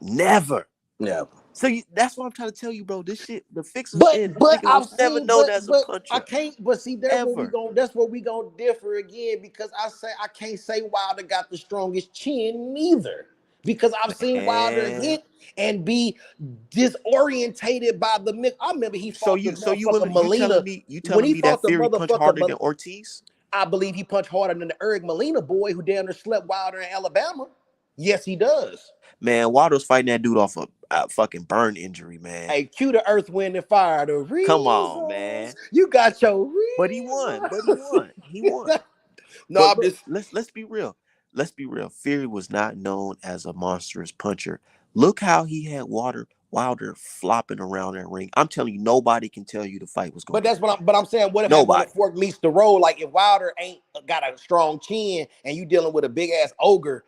never. never. So that's what I'm trying to tell you, bro. This shit, the fixers But in this but nigga I've was never seen, known as a but I puncher can't. But see, ever, that's where we gonna differ again because I can't say Wilder got the strongest chin neither because I've seen Wilder man. hit and be disorientated by the mix. I remember he fought the So motherfucker you Molina telling when he me that fought the Fury punched motherfucker. harder than Ortiz? I believe he punched harder than the Eric Molina boy who damn near slept Wilder in Alabama. Yes, he does. Man, Wilder's fighting that dude off a fucking burn injury, man. Hey, cue the Earth, Wind, and Fire. The Come on, reasons man. you got your But he won. But he reasons. won. He won. No, But I'm look, just. let's be real. Let's be real. Fury was not known as a monstrous puncher. Look how he had Wilder flopping around that ring. I'm telling you, nobody can tell you the fight was But gonna that's end. what I'm. But I'm saying, what if when the Nobody. fork meets the road? Like if Wilder ain't got a strong chin and you dealing with a big ass ogre,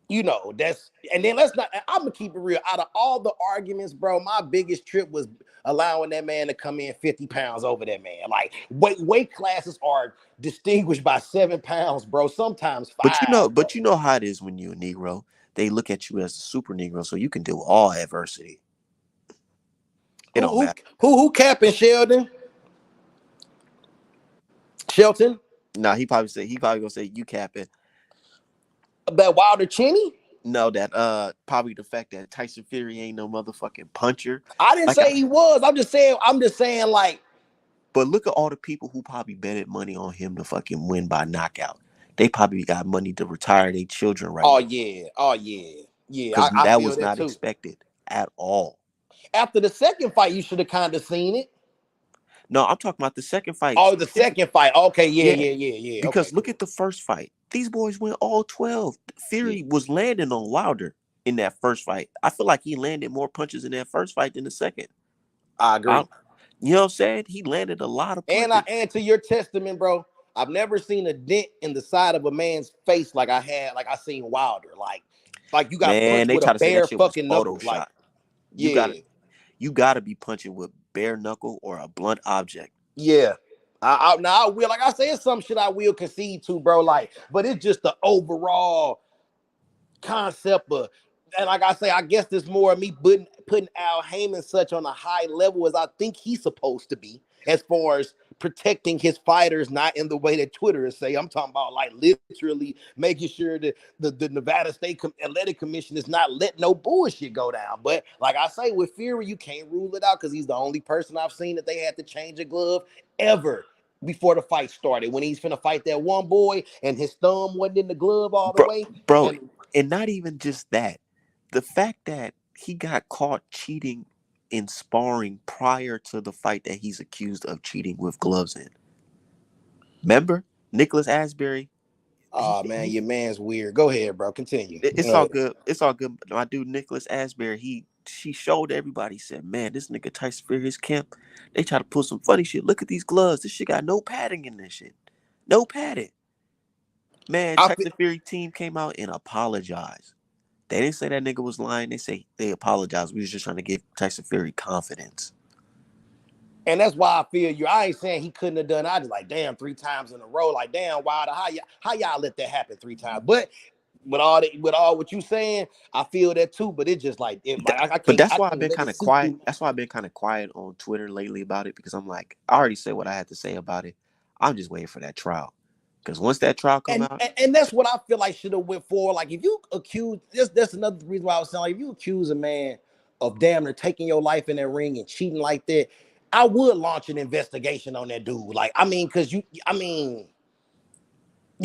you know that's. And then let's not. I'm gonna keep it real. Out of all the arguments, bro, my biggest trip was allowing that man to come in 50 pounds over that man. Like weight classes are distinguished by 7 pounds, bro. Sometimes five, bro. But you know how it is when you're a Negro. They look at you as a super Negro, so you can do all adversity. It Who don't who matter. who capping Sheldon? Shelton? Nah, he probably gonna say you capping. About Wilder Cheney? No, that probably the fact that Tyson Fury ain't no motherfucking puncher. I didn't Like I say he was. I'm just saying like, But look at all the people who probably betted money on him to fucking win by knockout. They probably got money to retire their children right oh now yeah, oh yeah. Yeah, because I that feel was that not too. expected at all. After the second fight, you should have kind of seen it. No, I'm talking about the second fight Oh, the specifically. second fight. Okay, yeah, Yeah, yeah, yeah, yeah. Okay, because look cool. at the first fight. These boys went all 12. Yeah, Fury was landing on Wilder in that first fight. I feel like he landed more punches in that first fight than the second. I I, agree. you know what I'm saying? He landed a lot of And I punches. add to your testament, bro. I've never seen a dent in the side of a man's face like I seen Wilder. Like you got Man, punched they with a try to say that bare shit was fucking knuckle. Like, Photoshop. You got to yeah. you got to be punching with bare knuckle or a blunt object. Yeah. Now I will, like I say, it's some shit I will concede to, bro. Like, but it's just the overall concept of, and like I say, I guess there's more of me putting Al Heyman such on a high level as I think he's supposed to be, as far as protecting his fighters, not in the way that Twitter is say. I'm talking about like literally making sure that the Nevada State Athletic Commission is not letting no bullshit go down. But like I say, with Fury, you can't rule it out because he's the only person I've seen that they had to change a glove ever before the fight started. When he's finna fight that one boy and his thumb wasn't in the glove all the bro, way. bro, And and not even just that. The fact that he got caught cheating in sparring prior to the fight that he's accused of cheating with gloves in. Remember, Nicholas Asbury. oh man, your man's weird. Go ahead, bro. Continue. It's all good. It's all good. My dude Nicholas Asbury, she showed everybody. Said, "Man, this nigga Tyson Fury's camp. They try to pull some funny shit. Look at these gloves. This shit got no padding in this shit. No padding." Man, I feel, Tyson Fury team came out and apologized. They didn't say that nigga was lying. They say they apologized. We was just trying to give Tyson Fury confidence. and that's why I feel you. I ain't saying he couldn't have done. I just like damn 3 times in a row. Like damn, Wilder, how y'all let that happen 3 times? But with all what you saying, I feel that too. But it just like it like I But can't that's I why I've can't been let kind it of see quiet. through. That's why I've been kind of quiet on Twitter lately about it because I'm like, I already said what I had to say about it. I'm just waiting for that trial. Because once that trial come And, out, and and that's what I feel like should have went for. Like if you accuse this, that's another reason why I was saying like if you accuse a man of damn near taking your life in that ring and cheating like that, I would launch an investigation on that dude. Like I mean, because you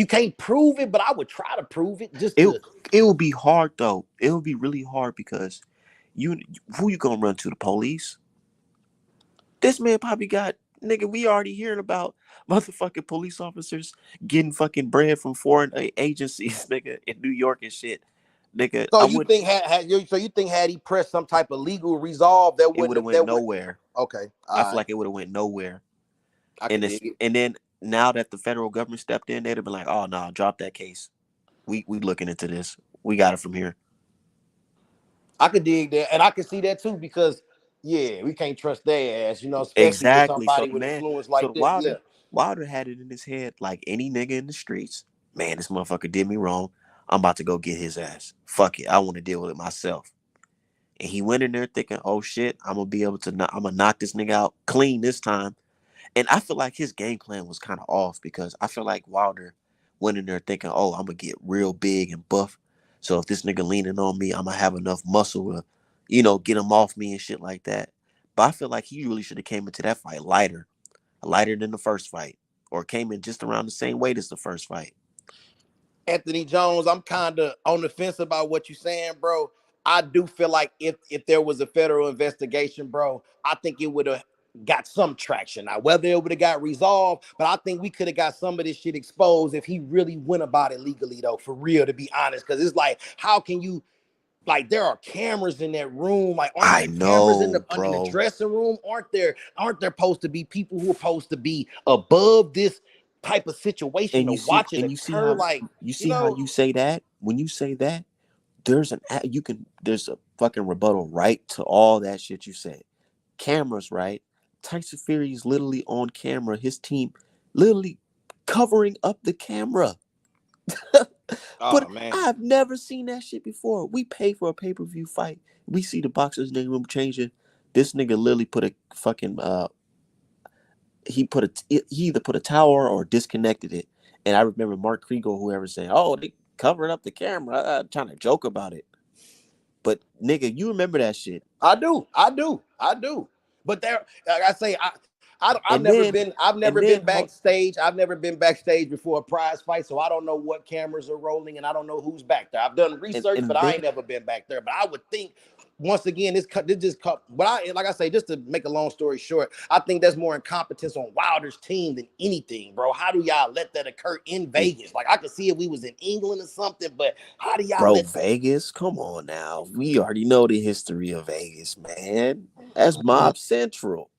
can't prove it, but I would try to prove it just it to. it will be hard though. It will be really hard because you who you gonna run to, the police? This man probably got, nigga. We already hearing about motherfucking police officers getting fucking bread from foreign agencies, nigga, in New York and shit, nigga. So I you would. think so you think had he pressed some type of legal resolve that It would wouldn't have have went that would nowhere. okay, I all feel right, like it would have went nowhere. I could And dig it's it. and then now that the federal government stepped in, they'd have been like, oh no, drop that case. We looking into this. We got it from here. I could dig that, and I could see that too because yeah, we can't trust their ass, especially with Exactly. So somebody the with man, influence so like the that. Yeah, Wilder had it in his head like any nigga in the streets. Man, this motherfucker did me wrong. I'm about to go get his ass. Fuck it. I want to deal with it myself. And he went in there thinking, oh shit, I'm gonna be able to I'm gonna knock this nigga out clean this time. And I feel like his game plan was kind of off because I feel like Wilder went in there thinking, oh, I'm gonna get real big and buff. So if this nigga leaning on me, I'm gonna have enough muscle to, get him off me and shit like that. But I feel like he really should have came into that fight lighter than the first fight, or came in just around the same weight as the first fight. Anthony Jones, I'm kind of on the fence about what you're saying, bro. I do feel like if there was a federal investigation, bro, I think it would have got some traction. Now, whether it would have got resolved, but I think we could have got some of this shit exposed if he really went about it legally, though, for real, to be honest. Because it's like, how can you like there are cameras in that room? Like, aren't I there cameras in the know, in the bro. dressing room? Aren't there supposed to be people who are supposed to be above this type of situation And to you see, watch it and you see occur? how Like, you you see how know, you say that. When you say that, there's a fucking rebuttal right to all that shit you said. Cameras, right? Tyson Fury is literally on camera. His team literally covering up the camera. oh But man, I've never seen that shit before. We pay for a pay-per-view fight. We see the boxer's name room changing. This nigga literally put a fucking he either put a tower or disconnected it. And I remember Mark Kriegel, whoever saying, "Oh, they covered up the camera," trying to joke about it. But nigga, you remember that shit. I do. But there, like I say, And then I've never and been then backstage. I've never been backstage before a prize fight, so I don't know what cameras are rolling, and I don't know who's back there. I've done research, but and I then ain't never been back there. But I would think, once again, this just cut. But like I say, just to make a long story short, I think that's more incompetence on Wilder's team than anything, bro. How do y'all let that occur in it, Vegas? Like I could see if we was in England or something, but how do y'all bro, let that? Vegas, come on now. We already know the history of Vegas, man. That's Mob Central.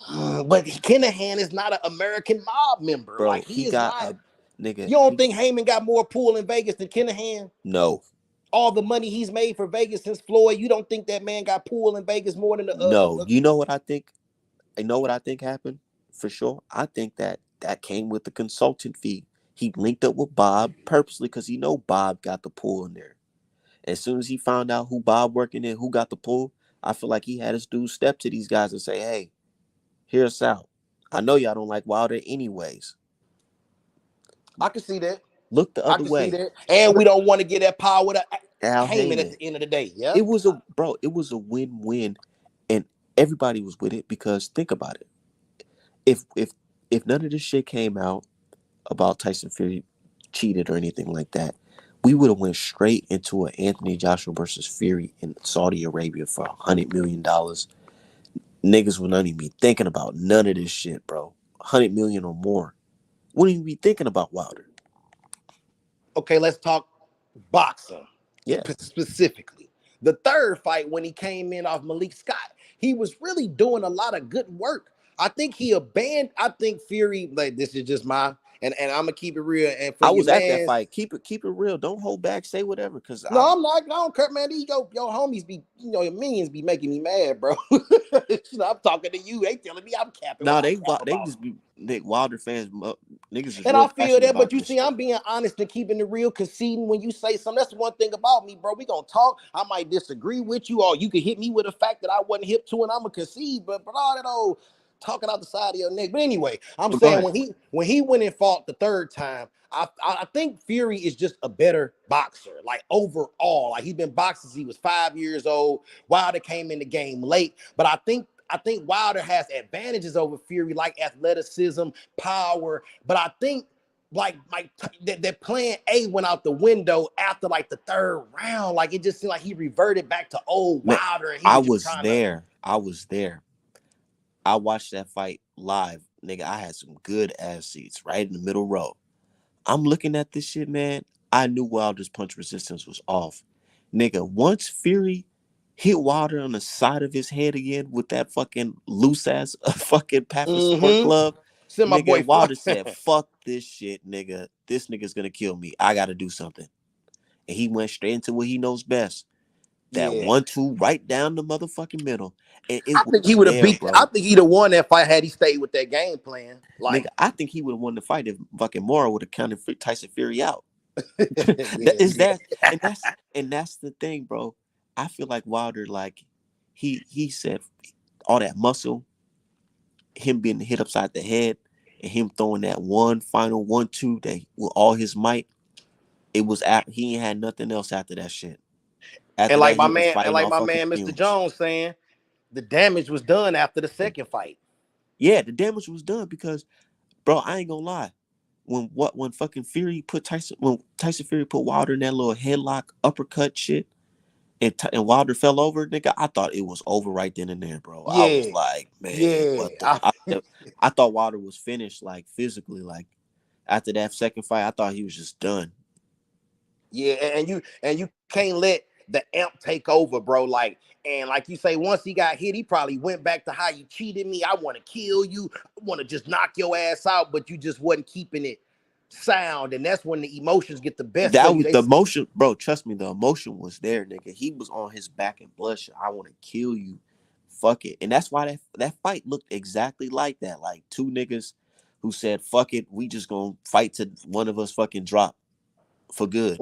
But Kinahan is not an American mob member. Like Bro, he he is got not. a nigga, You don't he think Heyman got more pull in Vegas than Kinahan? no. All the money he's made for Vegas since Floyd, you don't think that man got pull in Vegas more than No. You know what I think? I know what I think happened for sure. I think that came with the consultant fee. He linked up with Bob purposely because he know Bob got the pull in there. As soon as he found out who Bob working in, who got the pull, I feel like he had his dude step to these guys and say, "Hey, hear us out. I know y'all don't like Wilder anyways. I can see that. Look the I other can see way. that. And we don't want to get that power to Al Heyman at Heyman. the end of the day. Yeah. It was a bro. It was a win-win, and everybody was with it because think about it. If none of this shit came out about Tyson Fury cheated or anything like that, we would have went straight into an Anthony Joshua versus Fury in Saudi Arabia for $100 million. Niggas would not even be thinking about none of this shit, bro. 100 million or more. Wouldn't even be thinking about Wilder. Okay, let's talk boxing Yeah, specifically. The third fight when he came in off Malik Scott, he was really doing a lot of good work. I think he abandoned. I think Fury, like this is just my and I'm gonna keep it real. And for I your was at that man, fight. Keep it real. Don't hold back. Say whatever, cause no, I I'm not. I don't care, man. These your homies be, your minions be making me mad, bro. I'm talking to you. They telling me I'm capping what nah I cap they about. just be Wilder fans. Niggas is And real I feel passionate that, but about you this see, shit. I'm being honest and keeping it real, conceding when you say something. That's the one thing about me, bro. We gonna talk. I might disagree with you, or you can hit me with a fact that I wasn't hip to, and I'm gonna concede. But all that old talking out the side of your neck. But anyway, I'm But go saying ahead. when he went and fought the third time, I think Fury is just a better boxer, like overall. Like he's been boxing since he was 5 years old. Wilder came in the game late, but I think Wilder has advantages over Fury, like athleticism, power. But I think that plan A went out the window after like the third round. Like it just seemed like he reverted back to old Man, Wilder, and he I was just was trying to. there. I was there. I watched that fight live, nigga. I had some good ass seats right in the middle row. I'm looking at this shit, man. I knew Wilder's punch resistance was off. Nigga, once Fury hit Wilder on the side of his head again with that fucking loose ass fucking Papa Sport Mm-hmm. glove, Send my nigga, boy Floyd. Wilder said, fuck this shit, nigga. This nigga's gonna kill me. I gotta do something. And he went straight into what he knows best. That Yeah. 1-2 right down the motherfucking middle. And it I was think he would have there, beat. I bro. think he'd have won that fight had he stayed with that game plan. Nigga, Like, I think he would have won the fight if fucking Mora would have counted Tyson Fury out. that yeah, is yeah. that and that's the thing, bro. I feel like Wilder, like he said all that muscle, him being hit upside the head, and him throwing that one final 1-2 that with all his might. It was he ain't had nothing else after that shit. After that, he was And fighting like off my fucking man, Mr. fumes. Jones saying, the damage was done after the second fight. Yeah, the damage was done because, bro, I ain't gonna lie. When fucking Fury put Tyson when Tyson Fury put Wilder in that little headlock uppercut shit, and Wilder fell over, nigga, I thought it was over right then and there, bro. I was Yeah, like, man, yeah. what the? I thought Wilder was finished, like physically, like after that second fight, I thought he was just done. Yeah, and you can't let the amp take over, bro. Like, and like you say, once he got hit, he probably went back to how you cheated me. I want to kill you. I want to just knock your ass out, but you just wasn't keeping it sound, and that's when the emotions get the best of That you. was the emotion, bro. Trust me, the emotion was there, nigga. He was on his back and bloodshot. I want to kill you, fuck it, and that's why that fight looked exactly like that. Like two niggas who said, "Fuck it, we just gonna fight to one of us fucking drop for good."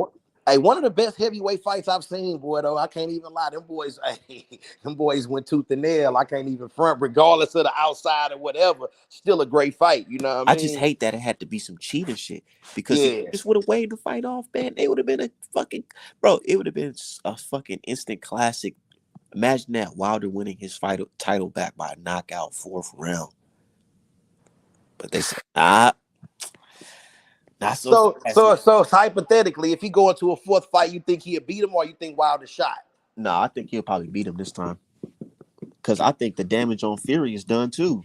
Hey, one of the best heavyweight fights I've seen, boy. Though I can't even lie, them boys, hey, them boys went tooth and nail. I can't even front, regardless of the outside or whatever. Still a great fight. You know what I I just mean? hate that it had to be some cheating shit because if Yeah. this would have waved the fight off, man, they would have been a fucking bro. It would have been a fucking instant classic. Imagine that Wilder winning his fight title back by a knockout fourth round. But they said, nah, not so fast, man. So hypothetically, if he go into a fourth fight, you think he'll beat him, or you think Wilder shot? Nah, I think he'll probably beat him this time. Because I think the damage on Fury is done too.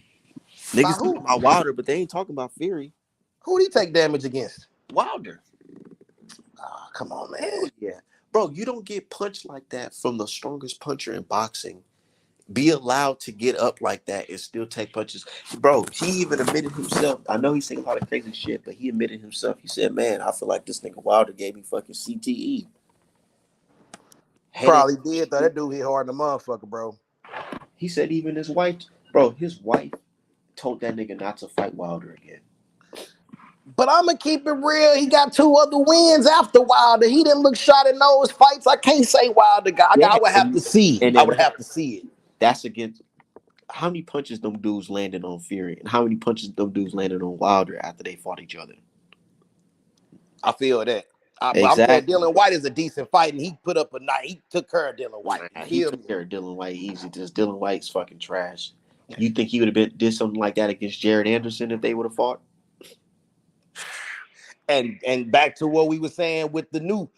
By Niggas talking who? about Wilder, but they ain't talking about Fury. Who'd he take damage against? Wilder. Oh, come on, man. Hell yeah. Bro, you don't get punched like that from the strongest puncher in boxing. Be allowed to get up like that and still take punches. Bro, he even admitted himself. I know he's saying a lot of crazy shit, but he admitted himself. He said, man, I feel like this nigga Wilder gave me fucking CTE. Headache. Probably did, though. That dude hit hard in the motherfucker, bro. He said even his wife, bro, his wife told that nigga not to fight Wilder again. But I'm gonna keep it real. He got two other wins after Wilder. He didn't look shot in those fights. I can't say Wilder got. Yeah, I would have to see. and I then would have to see it. that's against. how many punches them dudes landed on Fury, and how many punches them dudes landed on Wilder after they fought each other? I feel that. But I'm saying Exactly. Dylan White is a decent fight, and he put up a night. He took care of Dylan White. You Nah, he feel took me? care of Dylan White easy. Just Dylan White's fucking trash. You think he would have been did something like that against Jared Anderson if they would have fought? And back to what we were saying with the new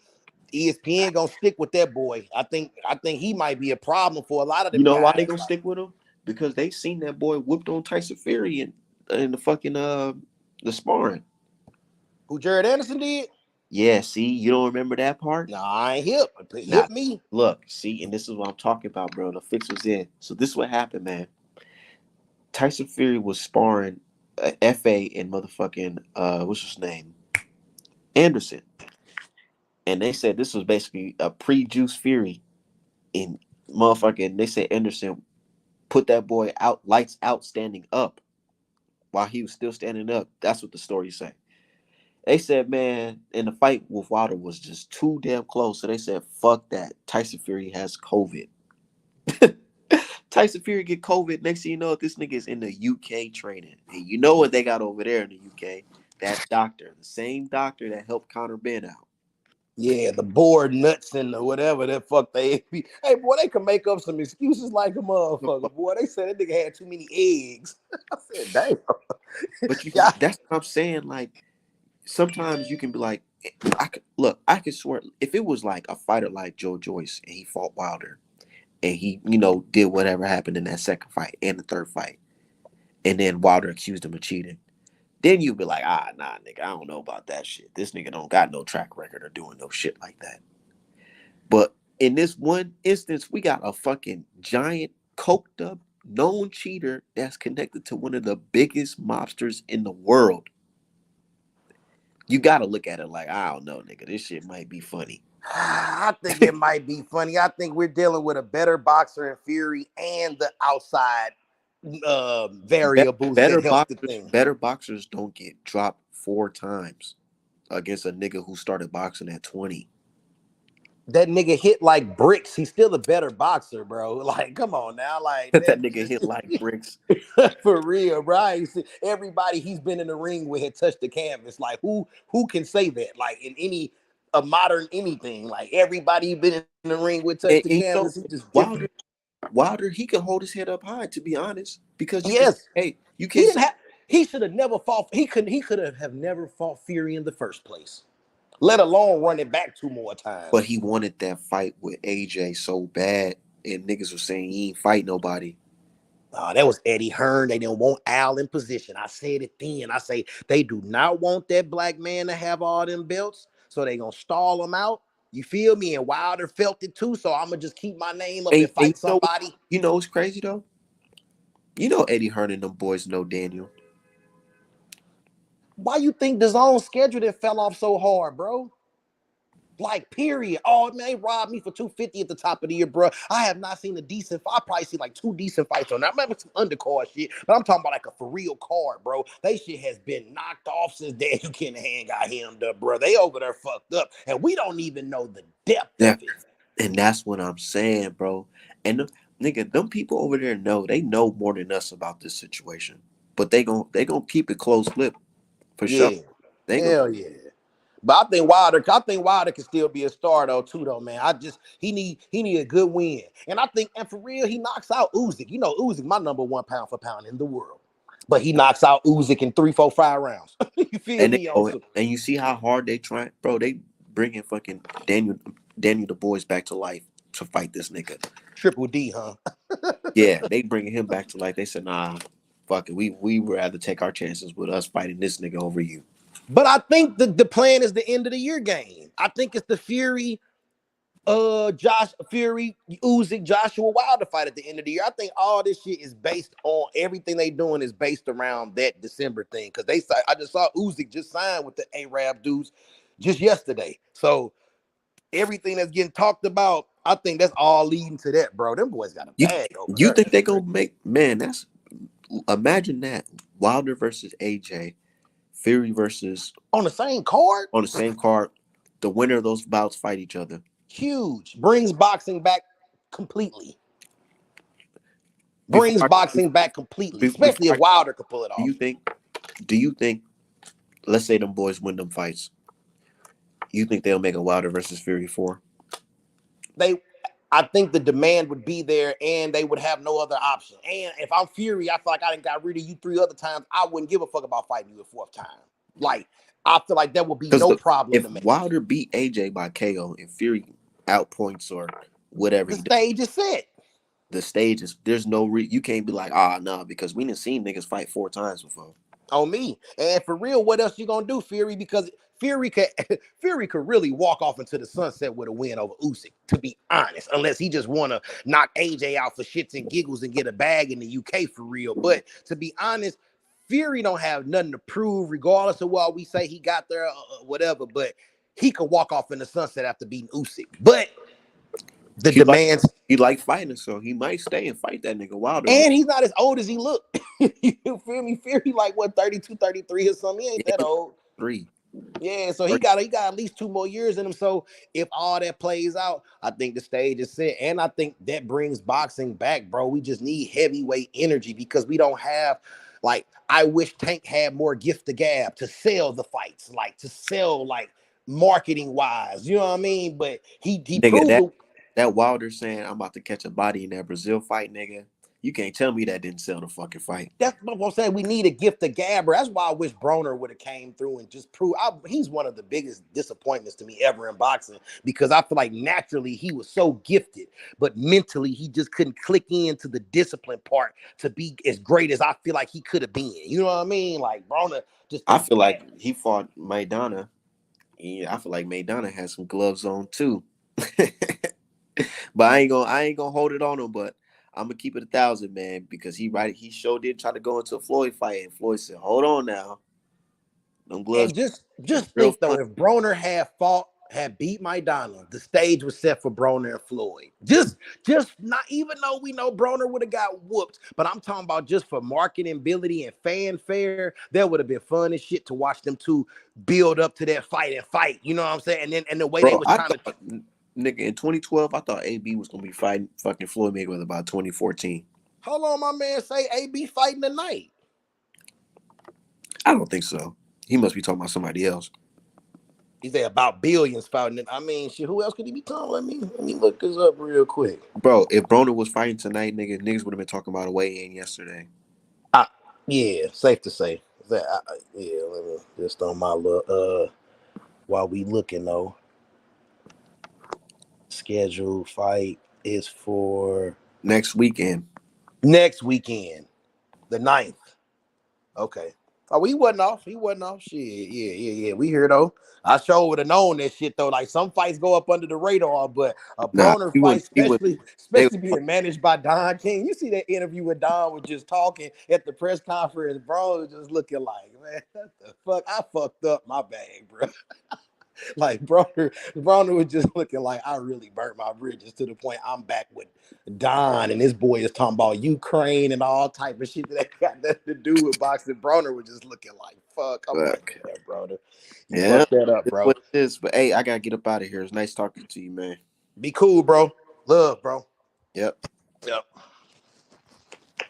ESPN gonna stick with that boy. I think he might be a problem for a lot of You them know why they guys. gonna Like stick with him? Because they seen that boy whooped on Tyson Fury in the fucking the sparring. who Jared Anderson did? Yeah, see, you don't remember that part? Nah, I ain't hip. Nah, Hip me. look, see, and this is what I'm talking about, bro. The fix was in. So this is what happened, man. Tyson Fury was sparring FA and motherfucking what's his name? Anderson. And they said this was basically a pre-juice Fury. And motherfucking they said Anderson put that boy out, lights out, standing up while he was still standing up. That's what the story say. They said, man, in the fight with Wilder was just too damn close. So they said, fuck that. Tyson Fury has COVID. Tyson Fury get COVID. Next thing you know, this nigga is in the UK training. And you know what they got over there in the UK? That doctor, the same doctor that helped Conor Ben out. Yeah, the board nuts and the whatever that fuck they be. Hey, boy, they can make up some excuses like a motherfucker. Boy, they said that nigga had too many eggs. I said, damn. But you can, Yeah. that's what I'm saying. Like, sometimes you can be like, I could look, I could swear if it was like a fighter like Joe Joyce and he fought Wilder and he, did whatever happened in that second fight and the third fight, and then Wilder accused him of cheating, then you'd be like, nah, nigga, I don't know about that shit. This nigga don't got no track record of doing no shit like that. But in this one instance, we got a fucking giant, coked up, known cheater that's connected to one of the biggest mobsters in the world. You gotta look at it like, I don't know, nigga, this shit might be funny. I think it might be funny. I think we're dealing with a better boxer in Fury and the outside variables that Better help the boxers, thing. better boxers don't get dropped 4 times against a nigga who started boxing at 20. That nigga hit like bricks. He's still a better boxer, bro. Like, come on now, like That that. nigga hit like bricks. For real, right? Everybody he's been in the ring with had touched the canvas. Like, who can say that? Like in any a modern anything, like everybody been in the ring with touched the And canvas. He's just different. Wilder, Wilder, he can hold his head up high, to be honest, because you can say, Yes, hey, you he can didn't say, have. He should have never fought. He could have never fought Fury in the first place, let alone run it back 2 more but times. he wanted that fight with AJ so bad, and niggas were saying he ain't fight nobody. That was Eddie Hearn. They didn't want Al in position. I said it then. I say they do not want that black man to have all them belts, so they gonna stall him out. You feel me? And Wilder felt it too, so I'm gonna just keep my name up and And fight somebody. you know what's crazy though? You know Eddie Hearn and them boys know Daniel. Why you think the zone schedule that fell off so hard, bro? Like, period. Oh, man, they robbed me for 250 at the top of the year, bro. I have not seen a decent fight. I probably see like 2 decent fights on that. I remember some undercard shit, but I'm talking about like a for real card, bro. They shit has been knocked off since Daniel Kinahan got hemmed up, bro. They over there fucked up, and we don't even know the depth Yeah. of it. And that's what I'm saying, bro. And nigga, them people over there know more than us about this situation. But they gonna keep it closed lip for sure. Yeah. They gonna Hell yeah. But I think Wilder can still be a star though, too, though, man. He need a good win. And for real, he knocks out Usyk. You know, Usyk, my number one pound for pound in the world. But he knocks out Usyk in 3, 4, 5 rounds. You feel and they me? On go some and you see how hard they try, bro. They bringing fucking Daniel the boys back to life to fight this nigga. triple D, huh? Yeah, they bringing him back to life. They said, nah, fuck it. We would rather take our chances with us fighting this nigga over you. But I think the plan is the end of the year game. I think it's the Fury, Usyk, Joshua Wilder fight at the end of the year. I think all this shit is based on everything they doing is based around that December thing. Cause I just saw Usyk just signed with the Arab dudes just yesterday. So everything that's getting talked about, I think that's all leading to that, bro. Them boys got a You bag over you there. think they gonna make, man? That's, imagine that, Wilder versus AJ, Fury versus, On the same card? on the same card. The winner of those bouts fight each other. Huge. Brings boxing back completely. Brings before boxing back completely, especially before if Wilder could pull it do you off. think let's say them boys win them fights, you think they'll make a Wilder versus Fury 4? They, I think the demand would be there, and they would have no other option. And if I'm Fury, I feel like I done got rid of you 3 other times. I wouldn't give a fuck about fighting you a 4th time. Like, I feel like that would be Because no problem if to make. Wilder beat AJ by KO and Fury outpoints or whatever The he does, stage is set. the stage is there's you can't be like no because we didn't seen niggas fight 4 times before. On me. And for real, what else you gonna do, Fury? Because Fury could Fury could really walk off into the sunset with a win over Usyk, to be honest, unless he just wanna knock AJ out for shits and giggles and get a bag in the UK for real. But to be honest, Fury don't have nothing to prove, regardless of what we say he got there, whatever. But he could walk off in the sunset after beating Usyk. But the He like demands, he like fighting, so he might stay and fight that nigga Wilder. and he's not as old as he looked. You feel me? Fury like what, 32, 33 or something. He ain't that Yeah, old. 3. Yeah, so Or he got at least 2 more years in him. So if all that plays out, I think the stage is set, and I think that brings boxing back, bro. We just need heavyweight energy because we don't have, like, I wish Tank had more gift to gab to sell the fights, like to sell like marketing wise. You know what I mean? But he nigga, proved that Wilder saying I'm about to catch a body in that Brazil fight, nigga. You can't tell me that didn't sell the fucking fight. that's what I'm saying. We need a gift of gab. That's why I wish Broner would have came through and just proved. He's one of the biggest disappointments to me ever in boxing because I feel like naturally he was so gifted, but mentally he just couldn't click into the discipline part to be as great as I feel like he could have been. You know what I mean? Like Broner just I didn't feel have. like he fought Maidana. Yeah, I feel like Maidana has some gloves on too. But I ain't gonna hold it on him. But I'm gonna keep it 1,000, man, because he sure did try to go into a Floyd fight, and Floyd said, "Hold on now, them gloves And are just real think though, fun." if Broner had beat Maidana, the stage was set for Broner and Floyd. Just not even though we know Broner would have got whooped, but I'm talking about just for marketability and fanfare, that would have been fun as shit to watch them two build up to that fight. You know what I'm saying? And then and the way they Bro, was I trying to. thought, nigga, in 2012, I thought AB was gonna be fighting fucking Floyd Mayweather about 2014. Hold on, my man say AB fighting tonight. I don't think so. He must be talking about somebody else. He said about billions fighting it. I mean, shit, who else could he be talking? Let me look this up real quick. Bro, if Broner was fighting tonight, niggas would have been talking about a weigh-in yesterday. Yeah, safe to say. That yeah, let me just on my look. While we looking though, scheduled fight is for Next weekend. next weekend, the 9th. Okay. Oh, he wasn't off. He wasn't off. Shit. Yeah. We here though. I sure would have known that shit though. Like some fights go up under the radar, but a Nah, Broner he fight, wouldn't. He would. They especially being managed by Don King. You see that interview with Don was just talking at the press conference, bro, was just looking like, man, what the fuck? I fucked up my bag, bro. Like Broner was just looking like I really burnt my bridges to the point I'm back with Don and this boy is talking about Ukraine and all type of shit that got nothing to do with boxing. Broner was just looking like fuck. I'm like, fuck. yeah, Broner, you Yeah, fucked that up, it's bro. what it is. But hey, I gotta get up out of here. It's nice talking to you, man. Be cool, bro. Love, bro. Yep. Yep.